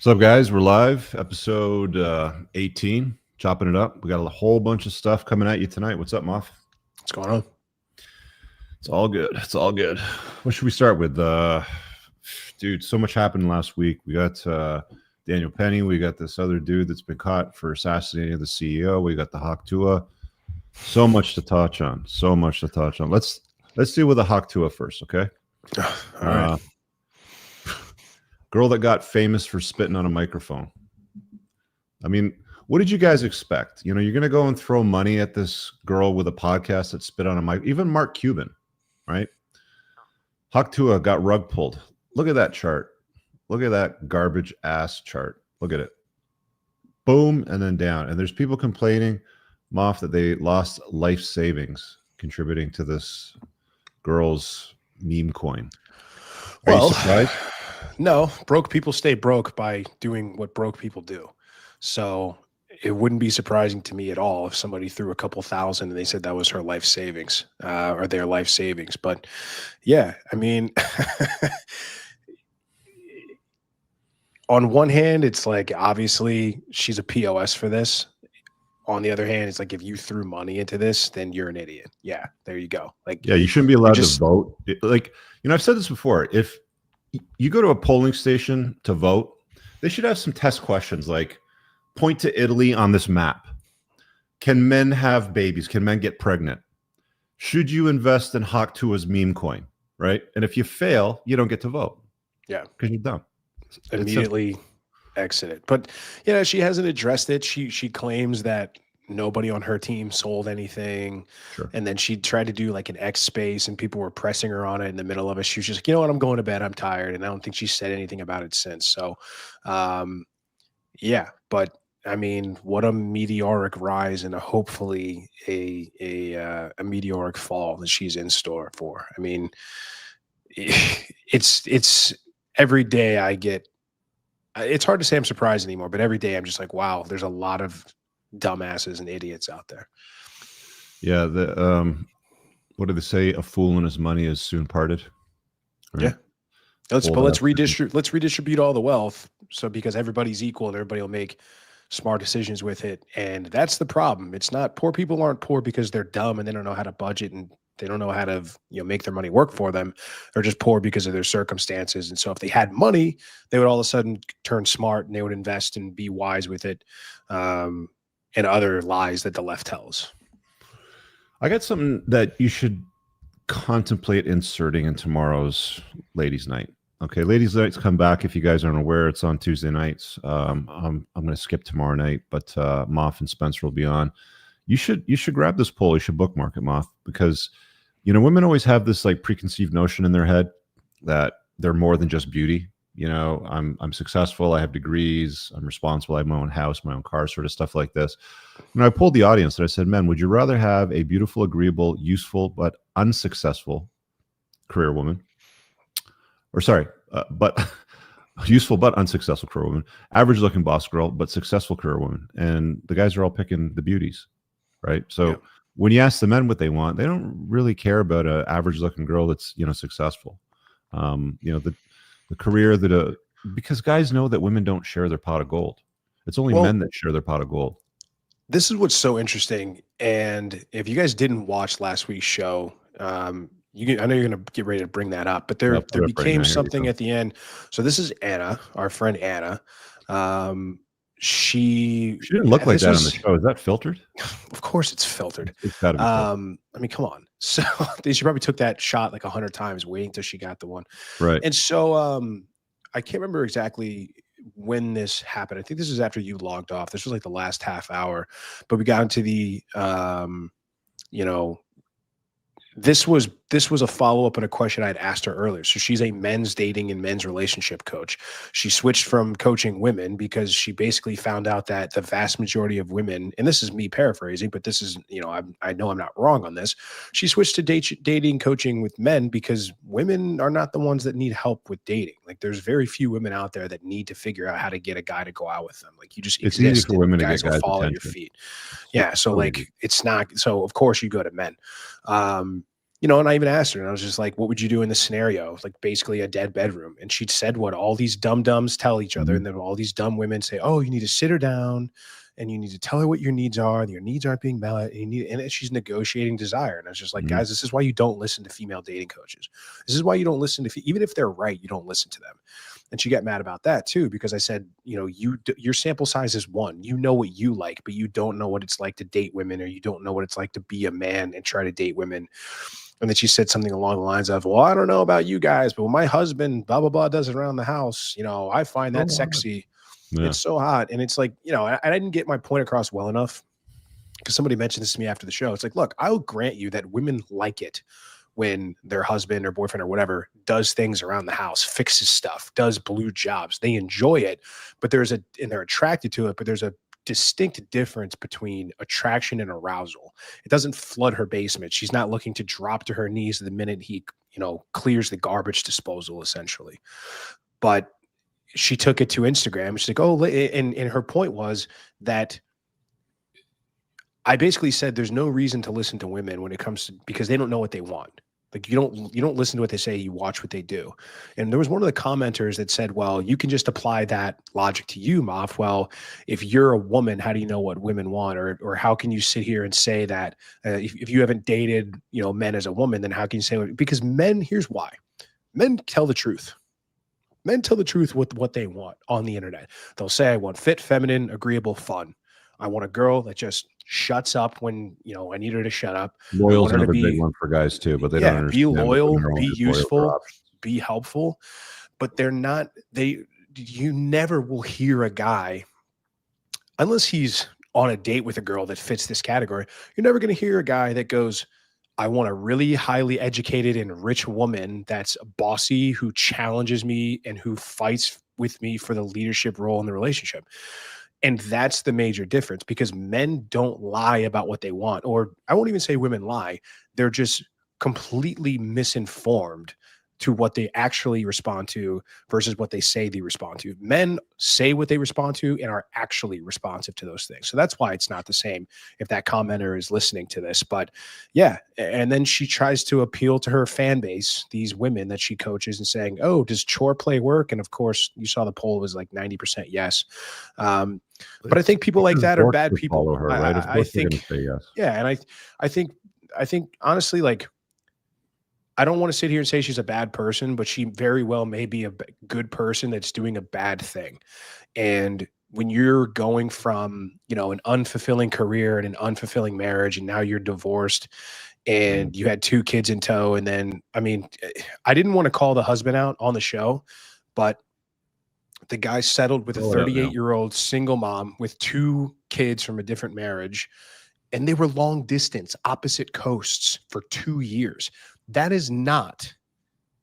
What's up, guys? We're live, episode 18, chopping it up. We got a whole bunch of stuff coming at you tonight. What's up, Moff? What's going on? It's all good. It's all good. What should we start with? Dude, so much happened last week. We got Daniel Penny. We got this other dude that's been caught for assassinating the CEO. We got the Hawk Tua. So much to touch on. So much to touch on. Let's deal with the Hawk Tua first, okay? All right. Girl that got famous for spitting on a microphone. I mean, what did you guys expect? You know, you're going to go and throw money at this girl with a podcast that spit on a mic. Even Mark Cuban, right? Hawk Tua got rug pulled. Look at that chart. Look at that garbage ass chart. Look at it. Boom, and then down. And there's people complaining, Moff, that they lost life savings contributing to this girl's meme coin. Are you surprised? No, broke people stay broke by doing what broke people do. So it wouldn't be surprising to me at all if somebody threw a couple thousand and they said that was her life savings or their life savings. But yeah, I mean, on one hand, it's like, obviously she's a POS for this. On the other hand, it's like, if you threw money into this, then you're an idiot. Yeah, there you go. Like, yeah, you shouldn't be allowed to vote. Like, you know, I've said this before. If you go to a polling station to vote, they should have some test questions like, point to Italy on this map. Can men have babies? Can men get pregnant? Should you invest in Hawk Tua's meme coin? Right? And if you fail, you don't get to vote. Yeah. Because you're dumb. Immediately exit it. But yeah, she hasn't addressed it. She claims that nobody on her team sold anything. Sure. And then she tried to do like an X space and people were pressing her on it in the middle of it. She was just like, you know what, I'm going to bed. I'm tired. And I don't think she said anything about it since. So yeah, but I mean, what a meteoric rise and hopefully a meteoric fall that she's in store for. I mean, it's every day I get, it's hard to say I'm surprised anymore, but every day I'm just like, wow, there's a lot of dumbasses and idiots out there. Yeah, what do they say? A fool and his money is soon parted. Right? Yeah. Let's redistribute all the wealth. So because everybody's equal and everybody will make smart decisions with it. And that's the problem. It's not, poor people aren't poor because they're dumb and they don't know how to budget and they don't know how to, you know, make their money work for them. They're just poor because of their circumstances. And so if they had money, they would all of a sudden turn smart and they would invest and be wise with it. And other lies that the left tells. I got something that you should contemplate inserting in tomorrow's ladies' night. Okay, ladies' nights come back. If you guys aren't aware, it's on Tuesday nights. I'm going to skip tomorrow night, but Moff and Spencer will be on. You should grab this poll. You should bookmark it, Moff, because you know women always have this like preconceived notion in their head that they're more than just beauty. You know, I'm successful. I have degrees. I'm responsible. I have my own house, my own car, sort of stuff like this. And I polled the audience and I said, men, would you rather have a beautiful, agreeable, useful, but unsuccessful career woman? Or sorry, but useful, but unsuccessful career woman, average looking boss girl, but successful career woman. And the guys are all picking the beauties, right? So yeah. When you ask the men what they want, they don't really care about an average looking girl that's, you know, successful. You know, the career that because guys know that women don't share their pot of gold. It's only men that share their pot of gold. This is what's so interesting. And if you guys didn't watch last week's show, I know you're going to get ready to bring that up, but there became something at the end. So this is Anna, our friend Anna. She didn't look like that on the show. Is that filtered? Of course it's filtered. It's gotta be filtered. I mean, come on. So she probably took that shot like 100 times waiting till she got the one. Right. And so I can't remember exactly when this happened. I think this is after you logged off. This was like the last half hour, but we got into the, you know, this was a follow-up on a question I'd asked her earlier. So she's a men's dating and men's relationship coach. She switched from coaching women because she basically found out that the vast majority of women, and this is me paraphrasing, but this is, you know, I know I'm not wrong on this. She switched to dating coaching with men because women are not the ones that need help with dating. Like there's very few women out there that need to figure out how to get a guy to go out with them. Like you just it's easy for women to get guys fall at your feet. Yeah. So like it's not, so of course you go to men. And I even asked her, and I was just like, what would you do in this scenario? Like basically a dead bedroom. And she'd said what all these dumb dumbs tell each other. Mhm. And then all these dumb women say, oh, you need to sit her down and you need to tell her what your needs are. And your needs aren't being met. And she's negotiating desire. And I was just like, Mhm. guys, this is why you don't listen to female dating coaches. This is why you don't listen to, even if they're right, you don't listen to them. And she got mad about that too, because I said, your sample size is one. You know what you like, but you don't know what it's like to date women, or you don't know what it's like to be a man and try to date women. And then she said something along the lines of, well, I don't know about you guys, but when my husband, blah, blah, blah, does it around the house, I find that Oh, wow. sexy. Yeah. It's so hot. And it's like, I didn't get my point across well enough, because somebody mentioned this to me after the show. It's like, look, I'll grant you that women like it when their husband or boyfriend or whatever does things around the house, fixes stuff, does blue jobs. They enjoy it, but and they're attracted to it, but there's a distinct difference between attraction and arousal. It doesn't flood her basement. She's not looking to drop to her knees the minute he, clears the garbage disposal, essentially. But she took it to Instagram. She's like, oh, and her point was that I basically said there's no reason to listen to women when it comes to, because they don't know what they want. Like you don't listen to what they say, you watch what they do. And there was one of the commenters that said, well, you can just apply that logic to you, Moff. Well, if you're a woman, how do you know what women want? Or how can you sit here and say that if you haven't dated, men as a woman, then how can you say, because men, here's why. Men tell the truth. Men tell the truth with what they want on the internet. They'll say, I want fit, feminine, agreeable, fun. I want a girl that just shuts up when, I need her to shut up. I Loyal's want her to another big be, one for guys too, but they don't be understand that loyal, women are be only loyal for useful, options. be helpful. But you never will hear a guy, unless he's on a date with a girl that fits this category, you're never going to hear a guy that goes, I want a really highly educated and rich woman that's bossy, who challenges me and who fights with me for the leadership role in the relationship. And that's the major difference, because men don't lie about what they want. Or I won't even say women lie. They're just completely misinformed to what they actually respond to versus what they say they respond to. Men say what they respond to and are actually responsive to those things. So that's why it's not the same if that commenter is listening to this. But yeah, and then she tries to appeal to her fan base, these women that she coaches, and saying, oh, does chore play work? And of course, you saw the poll was like 90% yes. But I think people like that are Dorks bad would people. follow her, right? Of I course, they're going think, to say yes. yeah, and I think honestly, like, I don't want to sit here and say she's a bad person, but she very well may be a good person that's doing a bad thing. And when you're going from, an unfulfilling career and an unfulfilling marriage, and now you're divorced and you had 2 kids in tow. And then, I didn't want to call the husband out on the show, but the guy settled with a Roll it out now. 38-year-old single mom with 2 kids from a different marriage. And they were long distance, opposite coasts for 2 years. That is not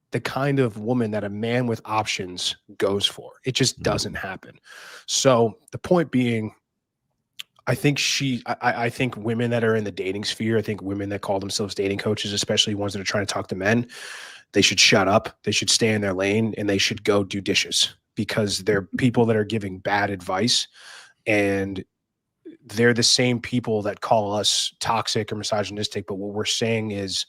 the kind of woman that a man with options goes for. It just doesn't happen. So the point being, I think I think women that are in the dating sphere, I think women that call themselves dating coaches, especially ones that are trying to talk to men, they should shut up. They should stay in their lane, and they should go do dishes, because they're people that are giving bad advice, and they're the same people that call us toxic or misogynistic. But what we're saying is,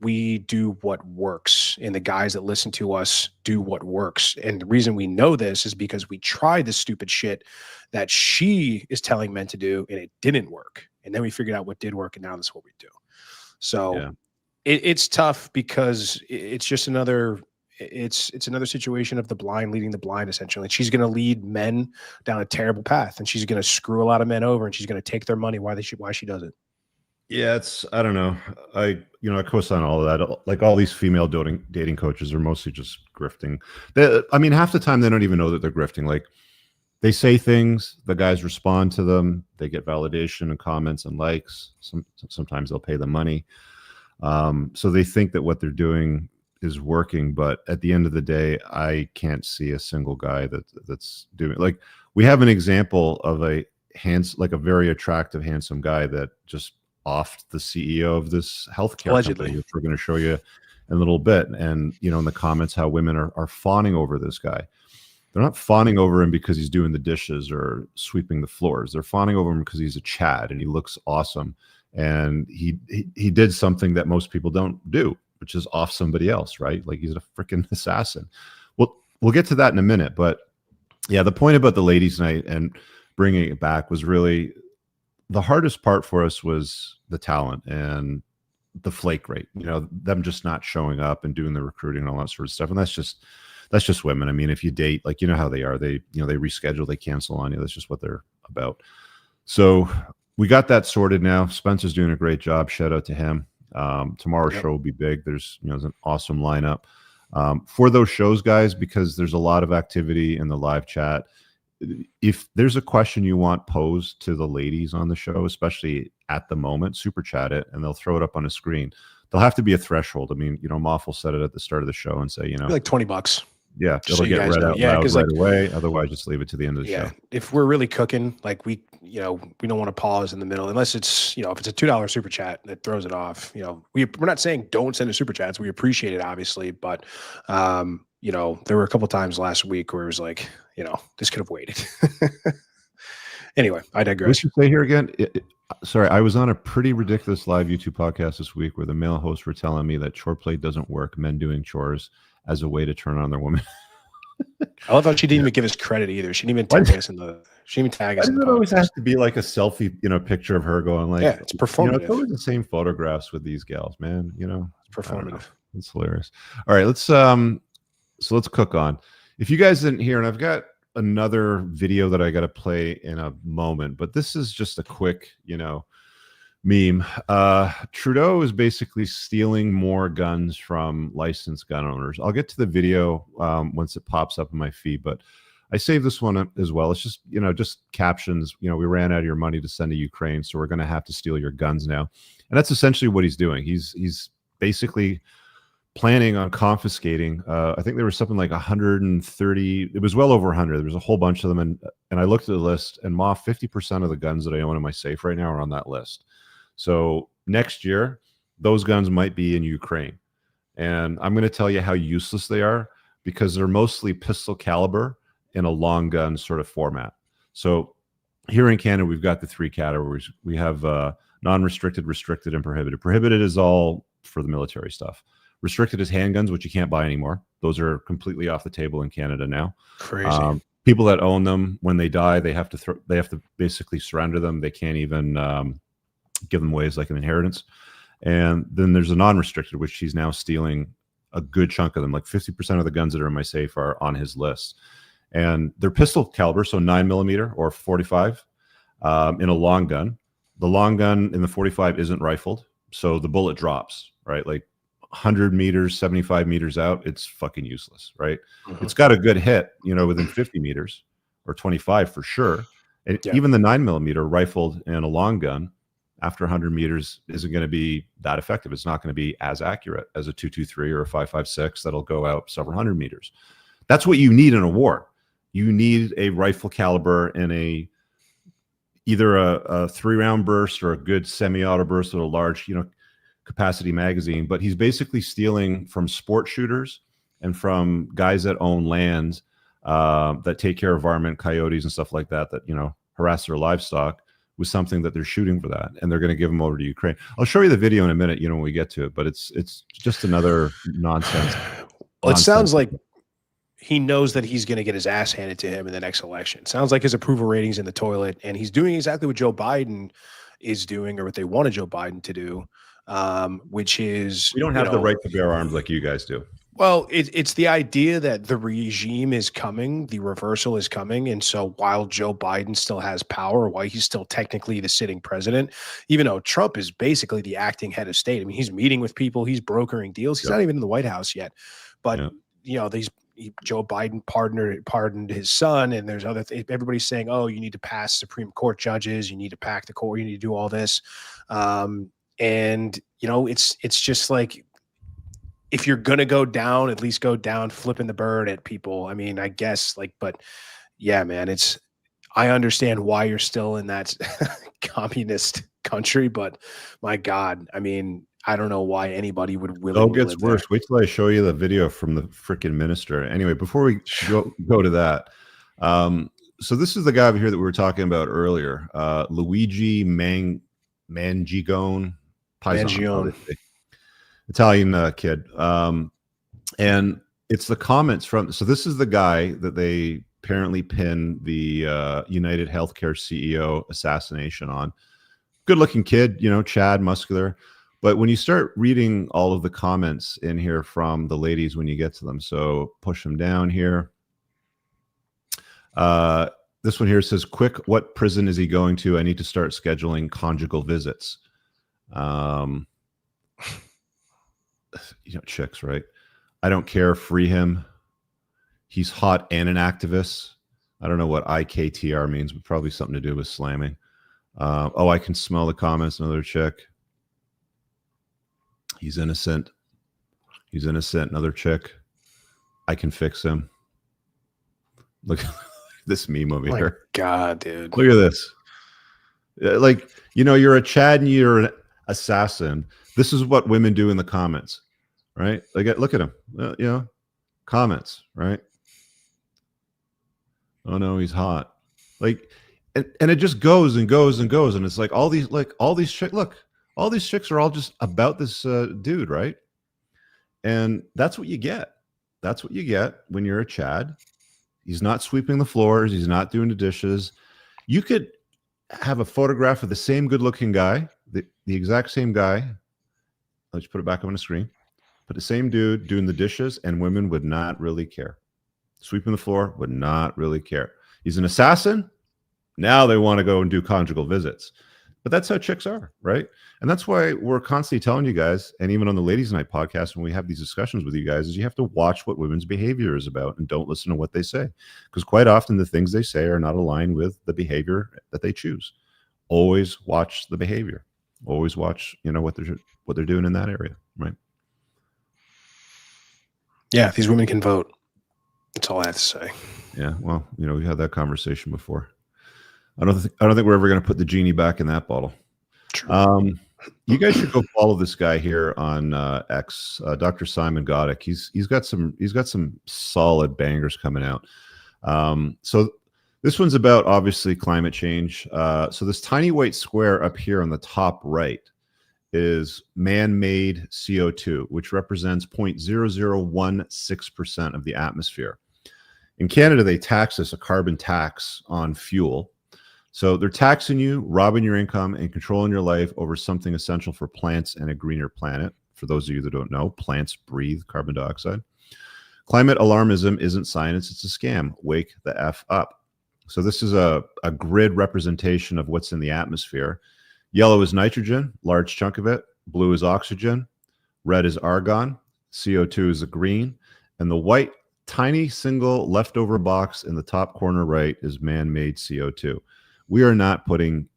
we do what works, and the guys that listen to us do what works. And the reason we know this is because we tried the stupid shit that she is telling men to do, and it didn't work. And then we figured out what did work, and now this is what we do. So Yeah. it's tough, because it's just another situation of the blind leading the blind, essentially. And she's going to lead men down a terrible path, and she's going to screw a lot of men over, and she's going to take their money. Why she does it. Yeah, I don't know. I co-sign all of that. Like, all these female dating coaches are mostly just grifting. Half the time they don't even know that they're grifting. Like, they say things, the guys respond to them, they get validation and comments and likes. Sometimes they'll pay them money. So they think that what they're doing is working, but at the end of the day, I can't see a single guy that's doing, like, we have an example of a very attractive, handsome guy that just offed the CEO of this healthcare Allegedly. company, which we're going to show you in a little bit. And, in the comments, how women are fawning over this guy. They're not fawning over him because he's doing the dishes or sweeping the floors. They're fawning over him because he's a Chad and he looks awesome. and he did something that most people don't do, which is off somebody else, right? Like he's a freaking assassin. We'll get to that in a minute, but yeah, the point about the ladies' night and bringing it back was really the hardest part for us was the talent and the flake rate. You know, them just not showing up and doing the recruiting and all that sort of stuff. And that's just women. I mean, if you date, like, you know how they are, they reschedule, they cancel on you. That's just what they're about. So we got that sorted now. Spencer's doing a great job. Shout out to him. Tomorrow's show will be big. There's an awesome lineup for those shows, guys, because there's a lot of activity in the live chat. If there's a question you want posed to the ladies on the show, especially at the moment, super chat it and they'll throw it up on a screen. There'll have to be a threshold. I mean, Moff will set it at the start of the show and say, like $20. Yeah, it'll get read out loud right away. Otherwise, just leave it to the end of the show. If we're really cooking, like we don't want to pause in the middle unless it's if it's a $2 super chat that throws it off. We're not saying don't send a super chats. We appreciate it, obviously, but there were a couple times last week where it was like, this could have waited. Anyway, I digress. We should say here again. Sorry, I was on a pretty ridiculous live YouTube podcast this week where the male hosts were telling me that chore play doesn't work. Men doing chores as a way to turn on their woman. I love how she didn't even give us credit either. She didn't even tag us in the. She didn't even tag us. It always has to be like a selfie, picture of her going like, it's performative. It's always the same photographs with these gals, man. It's performative. It's hilarious. All right, let's cook on. If you guys didn't hear, and I've got another video that I got to play in a moment, but this is just a quick, meme. Trudeau is basically stealing more guns from licensed gun owners. I'll get to the video once it pops up in my feed, but I saved this one as well. It's just, just captions. We ran out of your money to send to Ukraine, so we're going to have to steal your guns now. And that's essentially what he's doing. He's basically planning on confiscating. I think there was something like 130. It was well over 100. There was a whole bunch of them, and I looked at the list, and Moff, 50% of the guns that I own in my safe right now are on that list. So next year, those guns might be in Ukraine. And I'm going to tell you how useless they are because they're mostly pistol caliber in a long gun sort of format. So here in Canada, we've got the three categories. We have non-restricted, restricted, and prohibited. Prohibited is all for the military stuff. Restricted is handguns, which you can't buy anymore. Those are completely off the table in Canada now. Crazy. People that own them, when they die, they have to basically surrender them. They can't even give them away as like an inheritance. And then there's a non-restricted, which he's now stealing a good chunk of them. Like 50% of the guns that are in my safe are on his list. And they're pistol caliber, so 9mm or 45 in a long gun. The long gun in the 45 isn't rifled, so the bullet drops, right? Like 100 meters, 75 meters out, it's fucking useless, right? Mm-hmm. It's got a good hit, within 50 meters or 25 for sure. And even the 9mm rifled in a long gun after 100 meters isn't going to be that effective. It's not going to be as accurate as a 223 or a 5.56 that'll go out several hundred meters. That's what you need in a war. You need a rifle caliber and either a 3-round burst or a good semi-auto burst with a large, capacity magazine. But he's basically stealing from sport shooters and from guys that own lands that take care of varmint, coyotes, and stuff like that harass their livestock with something that they're shooting for that, and they're going to give them over to Ukraine. I'll show you the video in a minute, when we get to it, but it's just another nonsense. Well, it sounds like he knows that he's going to get his ass handed to him in the next election. Sounds like his approval rating's in the toilet, and he's doing exactly what Joe Biden is doing, or what they wanted Joe Biden to do, which is... We don't have the right to bear arms like you guys do. Well, it's the idea that the regime is coming, the reversal is coming, and so while Joe Biden still has power, while he's still technically the sitting president, even though Trump is basically the acting head of state. I mean, he's meeting with people, he's brokering deals, he's not even in the White House yet, but Joe Biden pardoned his son, and there's other things. Everybody's saying, "Oh, you need to pass Supreme Court judges, you need to pack the court, you need to do all this," and it's just like, if you're gonna go down, at least go down flipping the bird at people. I mean, I guess but yeah, man, I understand why you're still in that communist country, but my God, I mean, I don't know why anybody would willingly. It gets worse. Wait till I show you the video from the freaking minister. Anyway, before we go to that, so this is the guy over here that we were talking about earlier, Luigi Mangione, Paisan, Mangione. Italian kid. And it's the comments from. So this is the guy that they apparently pinned the United Healthcare CEO assassination on. Good-looking kid, Chad, muscular. But when you start reading all of the comments in here from the ladies when you get to them, so push them down here. This one here says, quick, what prison is he going to? I need to start scheduling conjugal visits. Chicks, right? I don't care. Free him. He's hot and an activist. I don't know what IKTR means, but probably something to do with slamming. I can smell the comments. Another chick. He's innocent. He's innocent. Another chick. I can fix him. Look at this meme over here. God, dude. Look at this. Like, you're a Chad and you're an assassin. This is what women do in the comments, right? Like, look at him. Comments, right? Oh no, he's hot. Like, and it just goes and goes and goes, and it's like all these chicks. Look, all these chicks are all just about this dude, right? And that's what you get. That's what you get when you're a Chad. He's not sweeping the floors. He's not doing the dishes. You could have a photograph of the same good-looking guy, the exact same guy. Let's put it back on the screen. But the same dude doing the dishes, and women would not really care. Sweeping the floor would not really care. He's an assassin. Now they want to go and do conjugal visits. But that's how chicks are, right? And that's why we're constantly telling you guys, and even on the Ladies Night podcast, when we have these discussions with you guys, is you have to watch what women's behavior is about and don't listen to what they say. Because quite often the things they say are not aligned with the behavior that they choose. Always watch the behavior. Always watch, what they're doing in that area, right? Yeah, these women can vote. That's all I have to say. Yeah, well, we had that conversation before. I don't think we're ever going to put the genie back in that bottle. True. You guys should go follow this guy here on X, Dr. Simon Goddick. He's got some solid bangers coming out. So this one's about obviously climate change. So this tiny white square up here on the top right is man-made CO2, which represents 0.0016% of the atmosphere. In Canada, they tax us a carbon tax on fuel. So they're taxing you, robbing your income, and controlling your life over something essential for plants and a greener planet. For those of you that don't know, plants breathe carbon dioxide. Climate alarmism isn't science, it's a scam. Wake the F up. So this is a grid representation of what's in the atmosphere. Yellow is nitrogen, large chunk of it. Blue is oxygen. Red is argon. CO2 is the green. And the white, tiny single leftover box in the top corner right is man-made CO2. We are not putting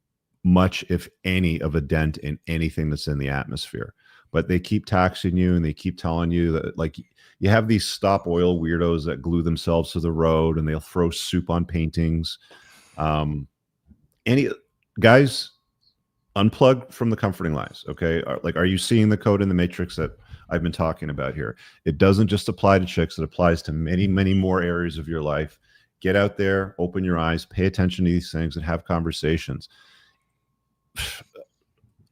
much, if any, of a dent in anything that's in the atmosphere. But they keep taxing you and they keep telling you that, like, you have these stop oil weirdos that glue themselves to the road and they'll throw soup on paintings. Guys, unplug from the comforting lies, okay? Are you seeing the code in the matrix that I've been talking about here? It doesn't just apply to chicks. It applies to many, many more areas of your life. Get out there, open your eyes, pay attention to these things, and have conversations.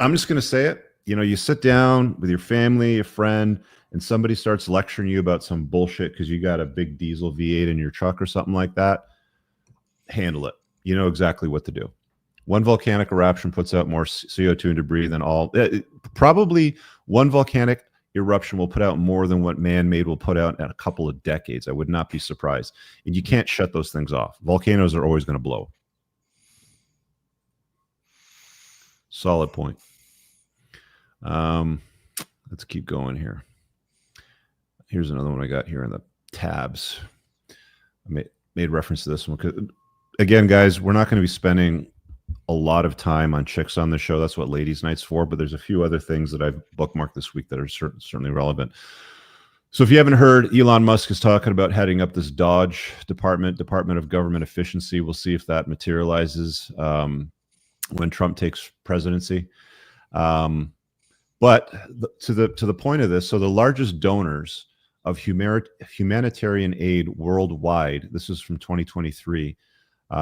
I'm just going to say it. You sit down with your family, a friend, and somebody starts lecturing you about some bullshit because you got a big diesel V8 in your truck or something like that. Handle it. You know exactly what to do. One volcanic eruption puts out more CO2 and debris than all. Probably one volcanic eruption will put out more than what man-made will put out in a couple of decades. I would not be surprised. And you can't shut those things off. Volcanoes are always going to blow. Solid point. Let's keep going here. Here's another one I got here in the tabs. I made reference to this one because, again, guys, we're not going to be spending a lot of time on chicks on the show. That's what Ladies Night's for. But there's a few other things that I've bookmarked this week that are certainly relevant. So if you haven't heard, Elon Musk is talking about heading up this Dodge Department of Government Efficiency. We'll see if that materializes when Trump takes presidency. But to the point of this, so the largest donors of humanitarian aid worldwide, this is from 2023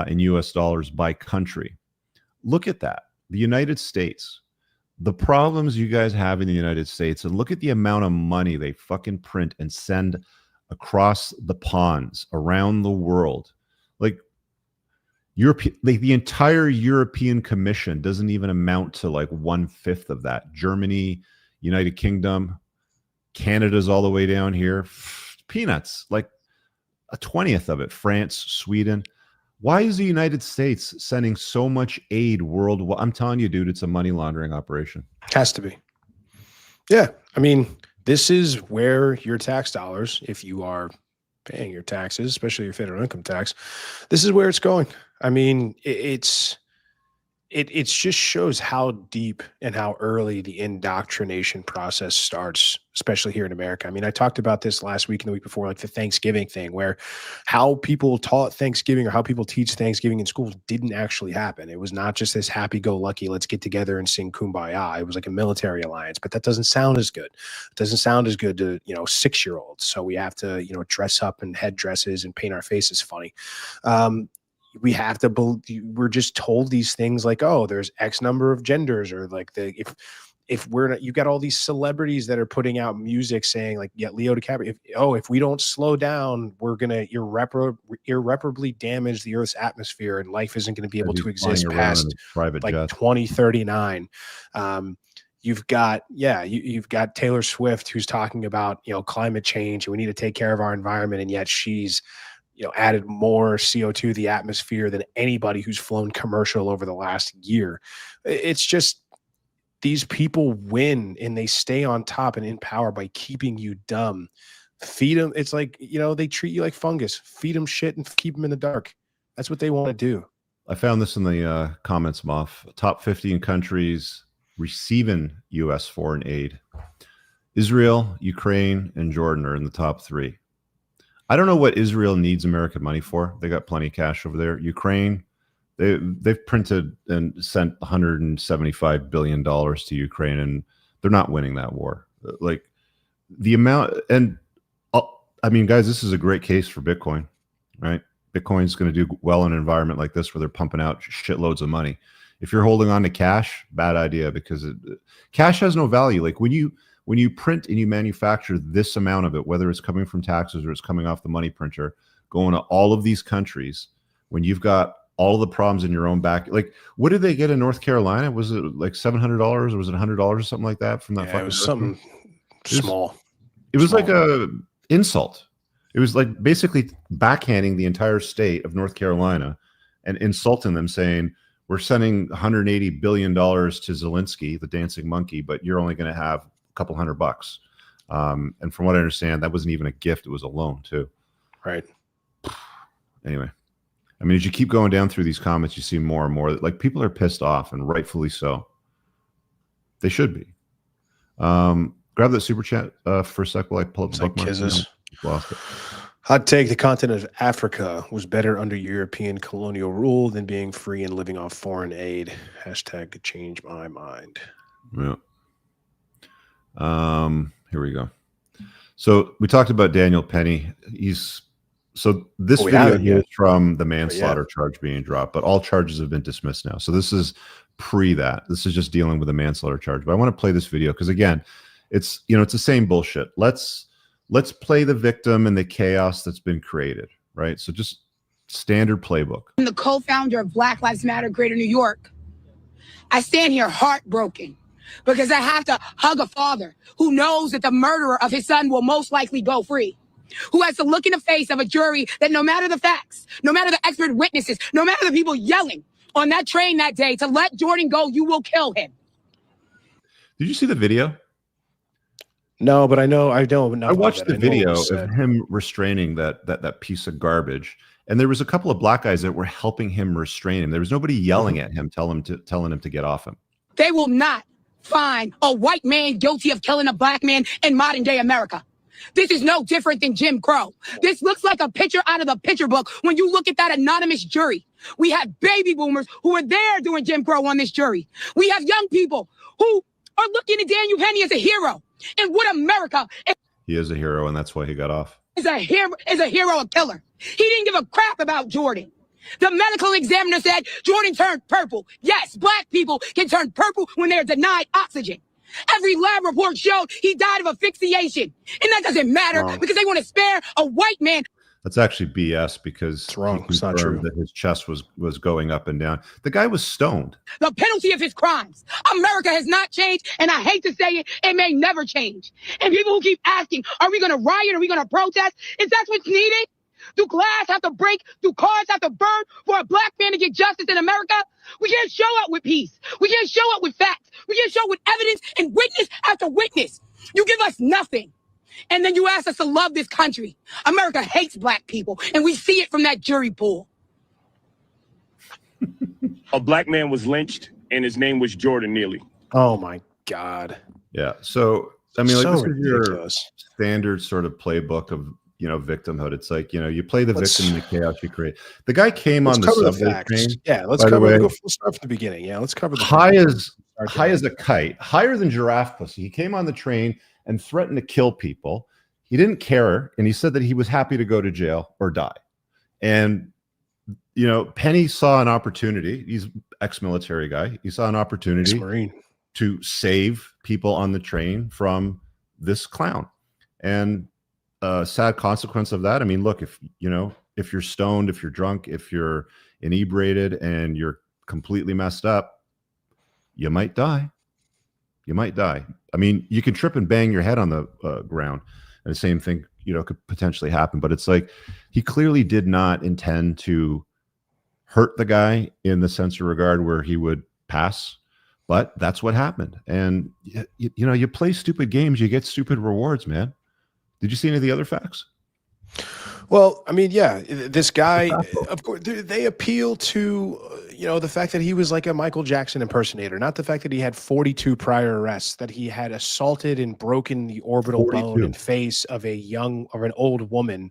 in US dollars by country. Look at that. The United States, the problems you guys have in the United States, and look at the amount of money they fucking print and send across the ponds around the world. Like the entire European Commission doesn't even amount to like 1/5 of that. Germany, United Kingdom, Canada's all the way down here. Peanuts, like a 20th of it. France, Sweden. Why is the United States sending so much aid worldwide? I'm telling you, dude, it's a money laundering operation. Has to be. Yeah. I mean, this is where your tax dollars, if you are paying your taxes, especially your federal income tax, this is where it's going. I mean, it just shows how deep and how early the indoctrination process starts, especially here in America. I mean, I talked about this last week and the week before, like the Thanksgiving thing, where how people taught Thanksgiving or how people teach Thanksgiving in schools didn't actually happen. It was not just this happy-go-lucky, let's get together and sing Kumbaya. It was like a military alliance, but that doesn't sound as good. It doesn't sound as good to, 6-year-olds. So we have to, dress up in headdresses and paint our faces funny. We have to we're just told these things like, oh, there's X number of genders, or like if we're not, you got all these celebrities that are putting out music saying like, yeah, Leo DiCaprio, if we don't slow down, we're gonna irreparably damage the Earth's atmosphere and life isn't going to be able to exist past like 2039. You've got Taylor Swift, who's talking about climate change and we need to take care of our environment, and yet she's added more CO2 to the atmosphere than anybody who's flown commercial over the last year. It's just, these people win and they stay on top and in power by keeping you dumb. Feed them. It's like, they treat you like fungus. Feed them shit and keep them in the dark. That's what they want to do. I found this in the comments, Moff. Top 15 countries receiving U.S. foreign aid. Israel, Ukraine, and Jordan are in the top 3. I don't know what Israel needs American money for. They got plenty of cash over there. Ukraine, they've printed and sent $175 billion to Ukraine, and they're not winning that war. Like the amount, and I mean, guys, this is a great case for Bitcoin, right? Bitcoin's going to do well in an environment like this where they're pumping out shitloads of money. If you're holding on to cash, bad idea, because cash has no value. Like when you print and you manufacture this amount of it, whether it's coming from taxes or it's coming off the money printer, going to all of these countries, when you've got all the problems in your own back, like what did they get in North Carolina? Was it like $700 or was it $100 or something like that from that? Yeah, it was something small. It was like a insult. It was like basically backhanding the entire state of North Carolina and insulting them, saying, we're sending $180 billion to Zelensky, the dancing monkey, but you're only going to have couple $100. And from what I understand, that wasn't even a gift. It was a loan too. Right. Anyway, I mean, as you keep going down through these comments, you see more and more that like people are pissed off, and rightfully so. They should be. Grab that super chat for a sec while I pull up the bookmark. Lost it. Hot take: the continent of Africa was better under European colonial rule than being free and living off foreign aid. Hashtag could change my mind. Yeah. Here we go. So we talked about Daniel Penny. This video is from the manslaughter charge being dropped, but all charges have been dismissed now. So this is pre that. This is just dealing with a manslaughter charge. But I want to play this video because again, it's the same bullshit. Let's play the victim and the chaos that's been created, right? So just standard playbook. I'm the co-founder of Black Lives Matter Greater New York. I stand here heartbroken because I have to hug a father who knows that the murderer of his son will most likely go free, who has to look in the face of a jury that no matter the facts, no matter the expert witnesses, no matter the people yelling on that train that day to let Jordan go, you will kill him. Did you see the video? No, but I know. I watched the video of him restraining that piece of garbage. And there was a couple of black guys that were helping him restrain him. There was nobody yelling at him, telling him to get off him. They will not find a white man guilty of killing a black man in modern day America. This is no different than Jim Crow. This looks like a picture out of the picture book when you look at that anonymous jury. We have baby boomers who are there doing Jim Crow on this jury. We have young people who are looking at Daniel Penny as a hero. And what America is. He is a hero, and that's why he got off. Is a hero, a killer. He didn't give a crap about Jordan. The medical examiner said Jordan turned purple. Yes, black people can turn purple when they're denied oxygen. Every lab report showed he died of asphyxiation. And that doesn't matter because they want to spare a white man. That's actually BS because It's wrong. he It's not confirmed true. that his chest was going up and down. The guy was stoned. The penalty of his crimes. America has not changed, and I hate to say it, it may never change. And people who keep asking, are we going to riot? Are we going to protest? Is that what's needed? Do glass have to break? Do cars have to burn for a black man to get justice in America? We can't show up with peace. We can't show up with facts. We can't show up with evidence and witness after witness. You give us nothing. And then you ask us to love this country. America hates black people, and we see it from that jury pool. A black man was lynched, and his name was Jordan Neely. Oh my God. Yeah. So I mean, like, So this is your ridiculous. standard sort of playbook of, you know, victimhood. It's like, you know, you play the victim in the chaos you create. The guy came on the subway train. Yeah, let's by the cover. way. Let's start from the beginning. Yeah, let's cover the high as a kite, higher than giraffe pussy. He came on the train and threatened to kill people. He didn't care, and he said that he was happy to go to jail or die. And you know, Penny saw an opportunity. He's ex-military guy. He saw an opportunity Marine to save people on the train from this clown. And sad consequence of that. I mean, look, if you know, if you're stoned, if you're drunk, if you're inebriated, and you're completely messed up, you might die. You might die. I mean, you can trip and bang your head on the ground, and the same thing, you know, could potentially happen. But it's like he clearly did not intend to hurt the guy in the sense of regard where he would pass, but that's what happened. And you know, you play stupid games, you get stupid rewards, man. Did you see any of the other facts? Well, I mean, yeah, this guy, of course, they appeal to, you know, the fact that he was like a Michael Jackson impersonator, not the fact that he had 42 prior arrests, that he had assaulted and broken the orbital 42. bone and face of an old woman,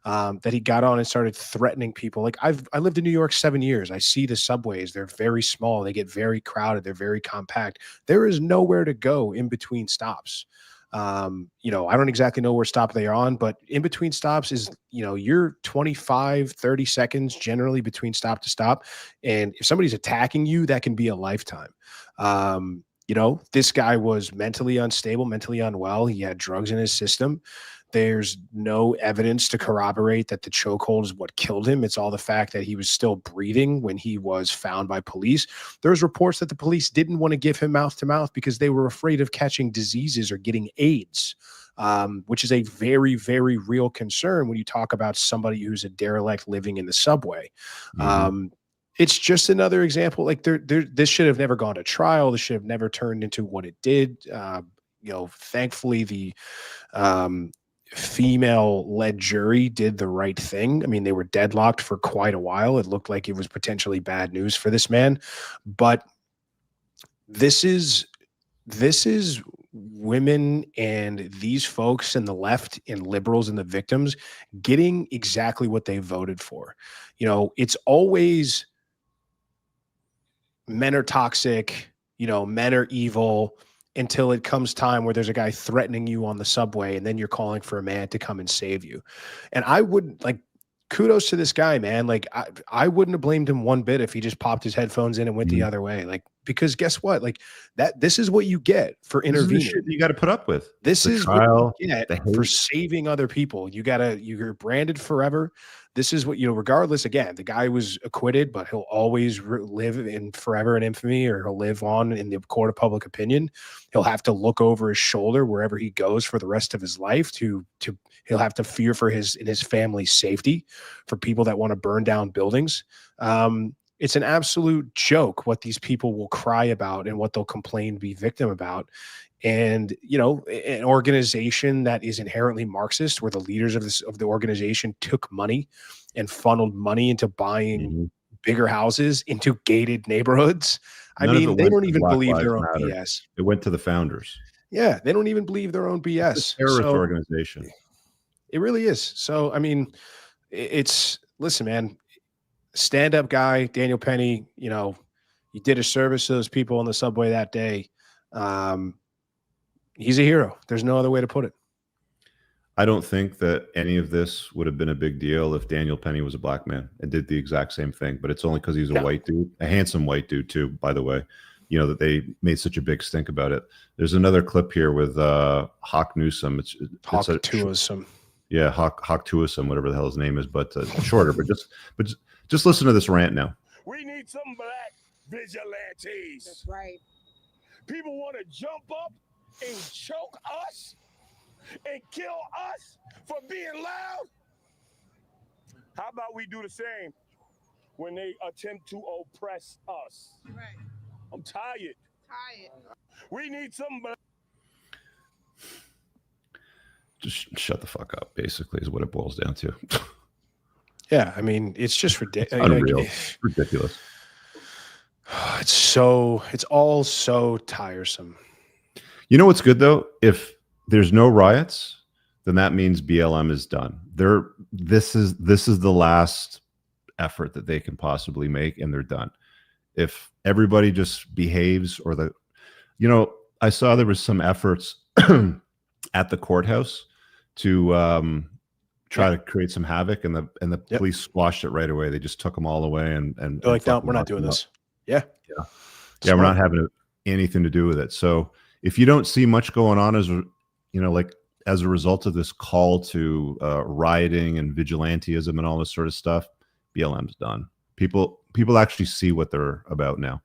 that he got on and started threatening people. Like I lived in New York 7 years. I see the subways. They're very small. They get very crowded. They're very compact. There is nowhere to go in between stops. You know, I don't exactly know where stop they are on, but in between stops is, you know, you're 25, 30 seconds generally between stop to stop. And if somebody's attacking you, that can be a lifetime. You know, this guy was mentally unstable, mentally unwell. He had drugs in his system. There's no evidence to corroborate that the chokehold is what killed him. It's all the fact that he was still breathing when he was found by police. There's reports that the police didn't want to give him mouth to mouth because they were afraid of catching diseases or getting AIDS, which is a very, very real concern when you talk about somebody who's a derelict living in the subway. It's just another example. Like this should have never gone to trial. This should have never turned into what it did. You know, thankfully the female-led jury did the right thing. I mean, they were deadlocked for quite a while. It looked like it was potentially bad news for this man, but this is women and these folks and the left and liberals and the victims getting exactly what they voted for. You know, it's always men are toxic, you know, men are evil, until it comes time where there's a guy threatening you on the subway and then you're calling for a man to come and save you. And I would like, kudos to this guy, man. Like I wouldn't have blamed him one bit if he just popped his headphones in and went the other way. Like, because guess what? Like this is what you get for intervening. This is the shit you got to put up with. This the is trial, what you get for saving other people. You're branded forever. This is what, you know, regardless, again, the guy was acquitted, but he'll always live in forever in infamy, or he'll live on in the court of public opinion. He'll have to look over his shoulder wherever he goes for the rest of his life he'll have to fear for his family's safety, for people that want to burn down buildings. It's an absolute joke what these people will cry about and what they'll complain, be victim about. And, you know, an organization that is inherently Marxist, where the leaders of the organization took money and funneled money into buying bigger houses into gated neighborhoods. I mean, they don't even believe their own BS. It went to the founders. Yeah, they don't even believe their own BS. It's a terrorist organization. It really is. So, I mean, listen, man, stand-up guy, Daniel Penny, you know, you did a service to those people on the subway that day. He's a hero. There's no other way to put it. I don't think that any of this would have been a big deal if Daniel Penny was a black man and did the exact same thing. But it's only because he's a white dude, a handsome white dude too, by the way, you know, that they made such a big stink about it. There's another clip here with Hawk Newsom. It's Hawk a, Tuasum. Yeah, Hawk Tuasum, whatever the hell his name is, but shorter. But just listen to this rant now. We need some black vigilantes. That's right. People want to jump up and choke us and kill us for being loud. How about we do the same when they attempt to oppress us? Right. I'm tired. We need some black. Just shut the fuck up, basically, is what it boils down to. Yeah, I mean, it's just ridiculous. Unreal. Ridiculous. It's all so tiresome. You know what's good though? If there's no riots, then that means BLM is done. This is the last effort that they can possibly make, and they're done. If everybody just behaves, or I saw there was some efforts at the courthouse to try to create some havoc, and the police squashed it right away. They just took them all away, and they're like, no, we're not doing this. Yeah, we're not having anything to do with it. So if you don't see much going on as a result of this call to rioting and vigilantism and all this sort of stuff, BLM's done. People actually see what they're about now.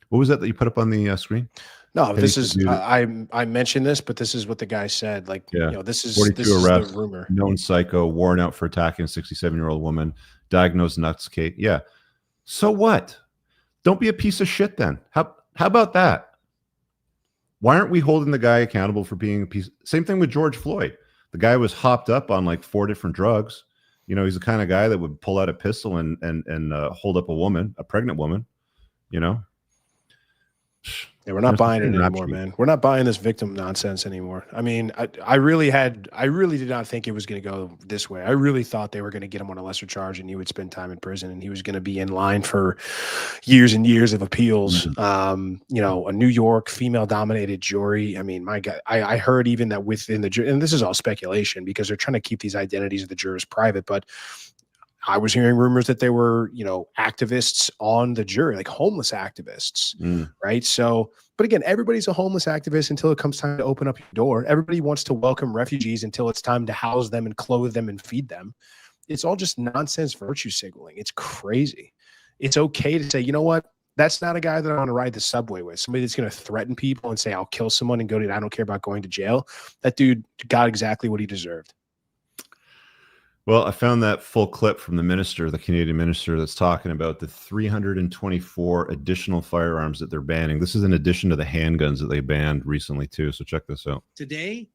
What was that you put up on the screen? No, this is I mentioned this, but this is what the guy said. Like, this is 42 arrests, the rumor. Known psycho, warrant out for attacking a 67-year-old woman, diagnosed nuts case. Yeah. So what? Don't be a piece of shit then. How about that? Why aren't we holding the guy accountable for being a piece? Same thing with George Floyd. The guy was hopped up on like 4 different drugs. You know, he's the kind of guy that would pull out a pistol and hold up a pregnant woman, you know? Yeah, we're not buying it anymore, man. We're not buying this victim nonsense anymore. I mean, I really did not think it was going to go this way. I really thought they were going to get him on a lesser charge and he would spend time in prison and he was going to be in line for years and years of appeals. A New York female dominated jury. I mean, my God, I heard even that within the jury, and this is all speculation because they're trying to keep these identities of the jurors private, but I was hearing rumors that there were, activists on the jury, like homeless activists, right? So, but again, everybody's a homeless activist until it comes time to open up your door. Everybody wants to welcome refugees until it's time to house them and clothe them and feed them. It's all just nonsense virtue signaling. It's crazy. It's okay to say, you know what? That's not a guy that I want to ride the subway with. Somebody that's going to threaten people and say, I'll kill someone and I don't care about going to jail. That dude got exactly what he deserved. Well, I found that full clip from the Canadian minister, that's talking about the 324 additional firearms that they're banning. This is in addition to the handguns that they banned recently too. So check this out. Today,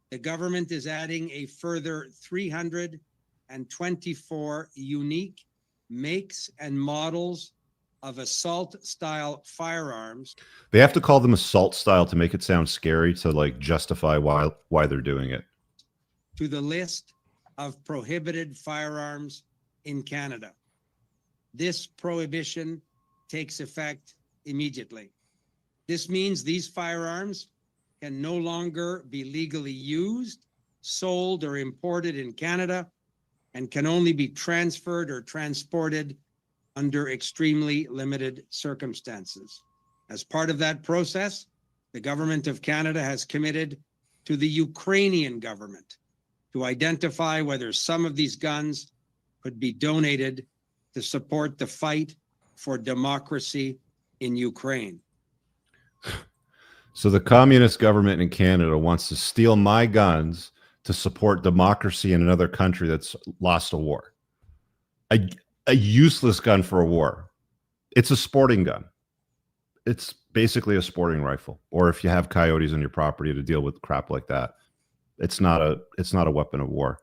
the government is adding a further 324 unique makes and models of assault-style firearms. They have to call them assault style to make it sound scary, to like justify why they're doing it. To the list of prohibited firearms in Canada. This prohibition takes effect immediately. This means these firearms can no longer be legally used, sold, or imported in Canada, and can only be transferred or transported under extremely limited circumstances. As part of that process, the government of Canada has committed to the Ukrainian government to identify whether some of these guns could be donated to support the fight for democracy in Ukraine. So the communist government in Canada wants to steal my guns to support democracy in another country that's lost a war. A useless gun for a war. It's a sporting gun. It's basically a sporting rifle. Or if you have coyotes on your property to deal with crap like that. It's not a weapon of war.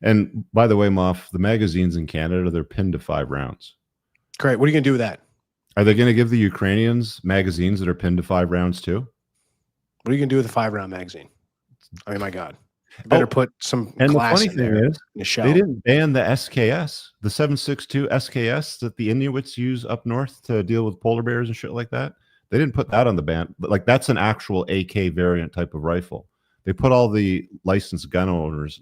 And by the way, Moff, the magazines in Canada, they're pinned to 5 rounds. Great. What are you going to do with that? Are they going to give the Ukrainians magazines that are pinned to 5 rounds too? What are you going to do with a 5-round magazine? I mean, my God. You better put some class in there. In the show. They didn't ban the SKS, the 7.62 SKS that the Inuits use up north to deal with polar bears and shit like that. They didn't put that on the ban. But like, that's an actual AK variant type of rifle. They put all the licensed gun owners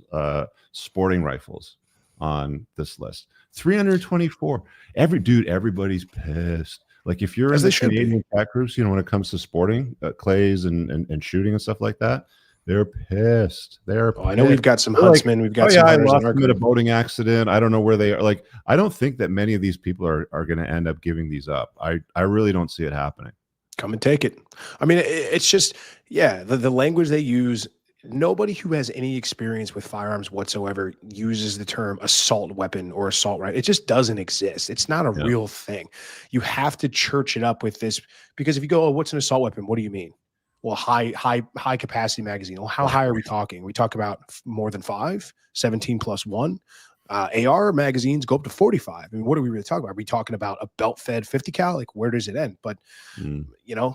sporting rifles on this list. 324. Everybody's pissed. Like if you're As in they the should be. Canadian cat groups, when it comes to sporting clays and shooting and stuff like that, they're pissed. They're Oh, I know we've pissed. got some They're like, huntsmen. We've got oh some yeah, I hunters in lost our them at a group. boating accident. I don't know where they are. Like, I don't think that many of these people are going to end up giving these up. I really don't see it happening. Come and take it. I mean, it's just, yeah, the language they use. Nobody who has any experience with firearms whatsoever uses the term assault weapon or assault rifle. It just doesn't exist. It's not a Yeah. real thing. You have to church it up with this, because if you go, oh, what's an assault weapon? What do you mean? Well, high capacity magazine. Well, how high are we talking? We talk about more than 5, 17 plus 1. AR magazines go up to 45. I mean, what are we really talking about? Are we talking about a belt-fed 50 cal? Like, where does it end? But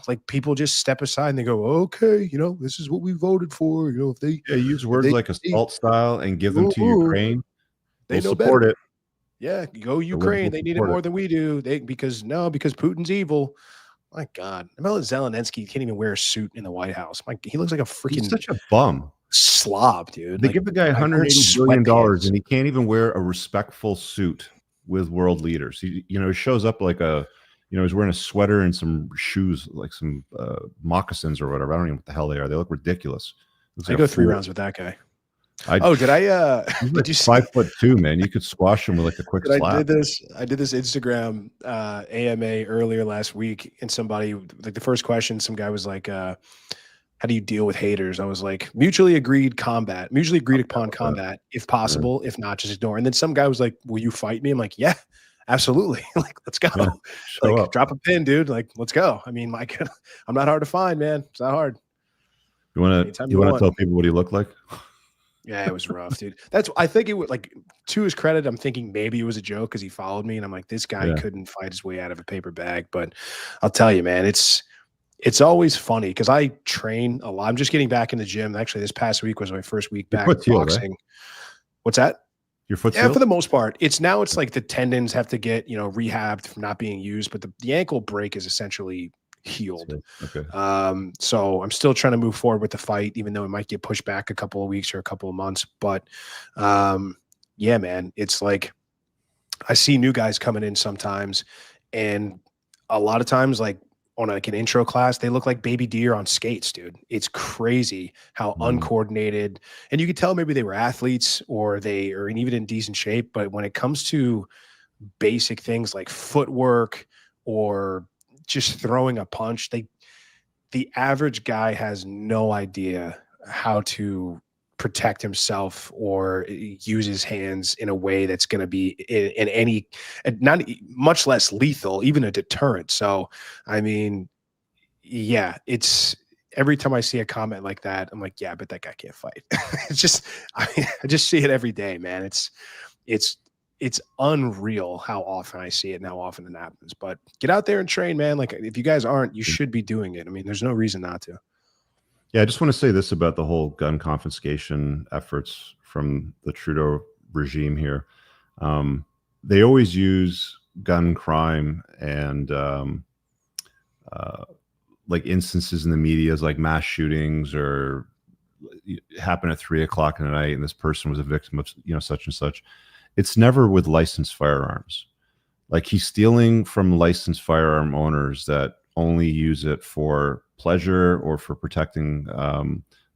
like people just step aside and they go, okay, this is what we voted for. If they use words like assault style and give them to Ukraine, they they'll know support better. it. Yeah, go Ukraine. They need it more than we do. Because Putin's evil. My God, Zelensky can't even wear a suit in the White House. He looks like a freaking He's such a bum. slob, dude. They give the guy $180 billion and he can't even wear a respectful suit with world leaders. He shows up like he's wearing a sweater and some shoes, like some moccasins or whatever. I don't even know what the hell they are. They look ridiculous. I go 3 rounds with that guy. Did you 5'2", man? You could squash him with like a quick slap. I did this Instagram AMA earlier last week, and somebody, like, the first question, some guy was like, how do you deal with haters? I was like, mutually agreed upon combat, if possible. If not, just ignore. And then some guy was like, will you fight me? I'm like, yeah, absolutely. Like, let's go. Yeah, like, drop a pin, dude. Like, let's go. I mean, I'm not hard to find, man. It's not hard. You want to tell people what he looked like? Yeah, it was rough, dude. I think it was, like, to his credit, I'm thinking maybe it was a joke because he followed me, and I'm like, this guy couldn't fight his way out of a paper bag. But I'll tell you, man, it's always funny because I train a lot. I'm just getting back in the gym. Actually, this past week was my first week back boxing. Right? What's that? Your foot's for the most part. It's like the tendons have to get, rehabbed from not being used, but the ankle break is essentially healed. Okay. So I'm still trying to move forward with the fight, even though it might get pushed back a couple of weeks or a couple of months. But yeah, man, it's like I see new guys coming in sometimes, and a lot of times, like on like an intro class, they look like baby deer on skates, dude. It's crazy how uncoordinated, and you could tell maybe they were athletes or they are even in decent shape. But when it comes to basic things like footwork or just throwing a punch, the average guy has no idea how to protect himself or use his hands in a way that's going to be in any, not much less lethal, even a deterrent. So, I mean, yeah, it's every time I see a comment like that, I'm like, yeah, but that guy can't fight. It's just, I just see it every day, man. It's unreal how often I see it and how often it happens. But get out there and train, man. Like, if you guys aren't, you should be doing it. I mean, there's no reason not to. Yeah, I just want to say this about the whole gun confiscation efforts from the Trudeau regime here. They always use gun crime and like instances in the media as like mass shootings or happen at 3 o'clock in the night and this person was a victim of such and such. It's never with licensed firearms. Like, he's stealing from licensed firearm owners that only use it for pleasure or for protecting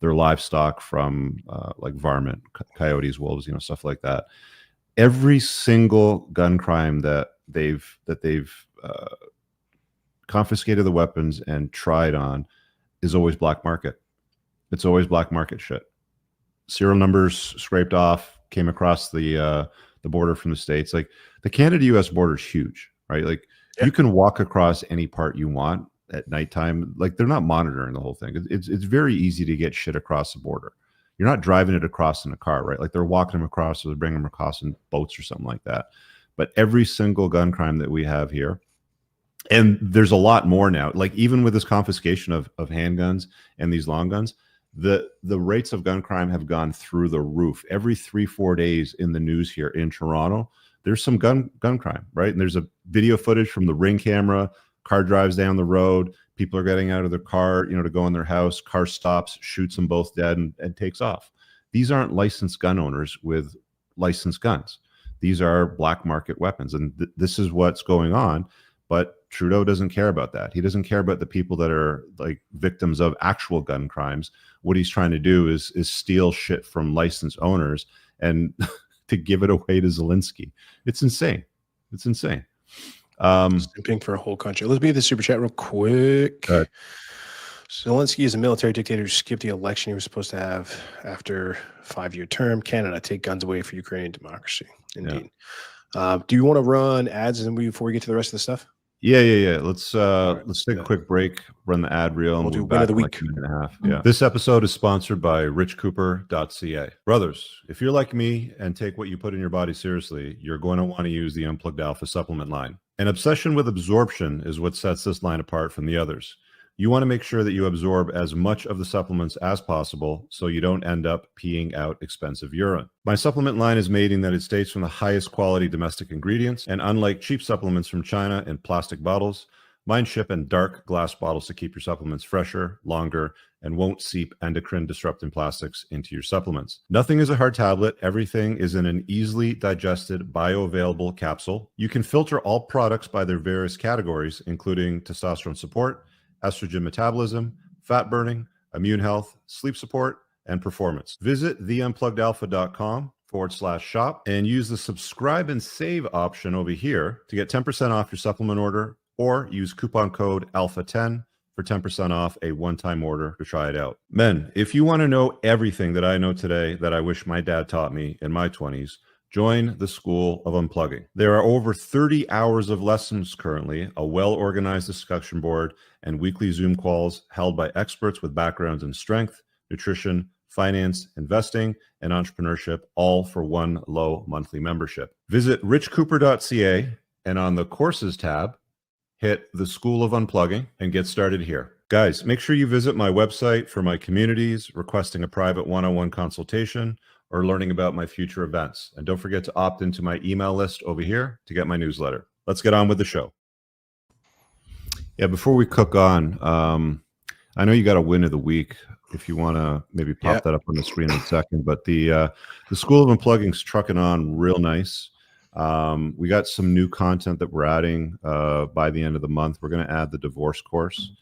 their livestock from like varmint, coyotes, wolves, stuff like that. Every single gun crime that they've confiscated the weapons and tried on is always black market. It's always black market shit. Serial numbers scraped off, came across the border from the States. Like, the Canada-US border is huge, right? Like, you can walk across any part you want at nighttime. Like, they're not monitoring the whole thing. It's very easy to get shit across the border. You're not driving it across in a car, right? Like, they're walking them across or they're bringing them across in boats or something like that. But every single gun crime that we have here, and there's a lot more now, like even with this confiscation of handguns and these long guns, the rates of gun crime have gone through the roof. Every 3-4 days in the news here in Toronto, there's some gun crime, right? And there's a video footage from the Ring camera, Car drives down the road. People are getting out of their car, to go in their house. Car stops, shoots them both dead, and takes off. These aren't licensed gun owners with licensed guns. These are black market weapons, and this is what's going on. But Trudeau doesn't care about that. He doesn't care about the people that are like victims of actual gun crimes. What he's trying to do is steal shit from licensed owners and to give it away to Zelensky. It's insane. It's insane. Simping for a whole country. Let's be the super chat real quick. Zelensky is a military dictator who skipped the election he was supposed to have after a 5-year term. Canada, take guns away for Ukrainian democracy. Indeed. Yeah. Do you want to run ads before we get to the rest of the stuff? Yeah. Let's take a quick break, run the ad reel, and we'll do win of the week. Like a minute and a half. Yeah. This episode is sponsored by richcooper.ca. Brothers, if you're like me and take what you put in your body seriously, you're going to want to use the Unplugged Alpha supplement line. An obsession with absorption is what sets this line apart from the others. You want to make sure that you absorb as much of the supplements as possible so you don't end up peeing out expensive urine. My supplement line is made in the United States from the highest quality domestic ingredients, and unlike cheap supplements from China in plastic bottles, mine ship in dark glass bottles to keep your supplements fresher, longer, and won't seep endocrine disrupting plastics into your supplements. Nothing is a hard tablet. Everything is in an easily digested, bioavailable capsule. You can filter all products by their various categories, including testosterone support, estrogen metabolism, fat burning, immune health, sleep support, and performance. Visit theunpluggedalpha.com/shop and use the subscribe and save option over here to get 10% off your supplement order, or use coupon code ALPHA10 for 10% off a one-time order to try it out. Men, if you want to know everything that I know today that I wish my dad taught me in my 20s, join the School of Unplugging. There are over 30 hours of lessons currently, a well-organized discussion board, and weekly Zoom calls held by experts with backgrounds in strength, nutrition, finance, investing, and entrepreneurship, all for one low monthly membership. Visit richcooper.ca and on the courses tab, hit the School of Unplugging and get started here. Guys, make sure you visit my website for my communities, requesting a private one-on-one consultation, or learning about my future events. And don't forget to opt into my email list over here to get my newsletter. Let's get on with the show. Yeah, before we cook on, I know you got a win of the week. If you want to maybe pop that up on the screen in a second. But the School of Unplugging's trucking on real nice. We got some new content that we're adding by the end of the month. We're going to add the divorce course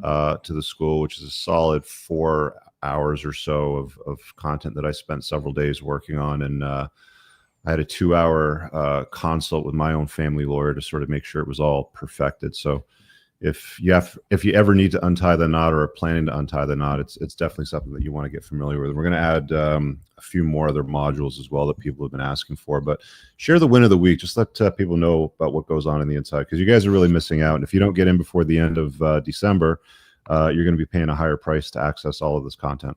to the school, which is a solid 4 hours or so of content that I spent several days working on. And I had a 2-hour consult with my own family lawyer to sort of make sure it was all perfected. So if you ever need to untie the knot or are planning to untie the knot, it's definitely something that you want to get familiar with. We're going to add a few more other modules as well that people have been asking for. But share the win of the week. Just let people know about what goes on in the inside, because you guys are really missing out. And if you don't get in before the end of December, you're going to be paying a higher price to access all of this content.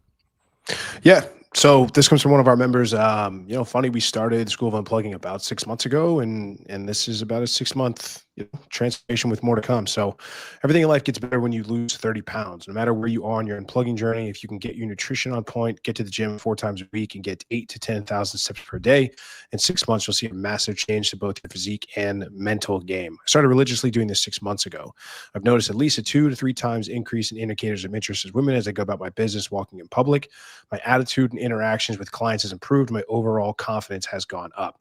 Yeah. So this comes from one of our members. Funny, we started School of Unplugging about 6 months ago, and this is about a 6-month transformation with more to come. So everything in life gets better when you lose 30 pounds. No matter where you are on your unplugging journey, if you can get your nutrition on point, get to the gym 4 times a week, and get 8 to 10,000 steps per day, in 6 months, you'll see a massive change to both your physique and mental game. I started religiously doing this 6 months ago. I've noticed at least a 2 to 3 times increase in indicators of interest as women as I go about my business, walking in public. My attitude and interactions with clients has improved. My overall confidence has gone up.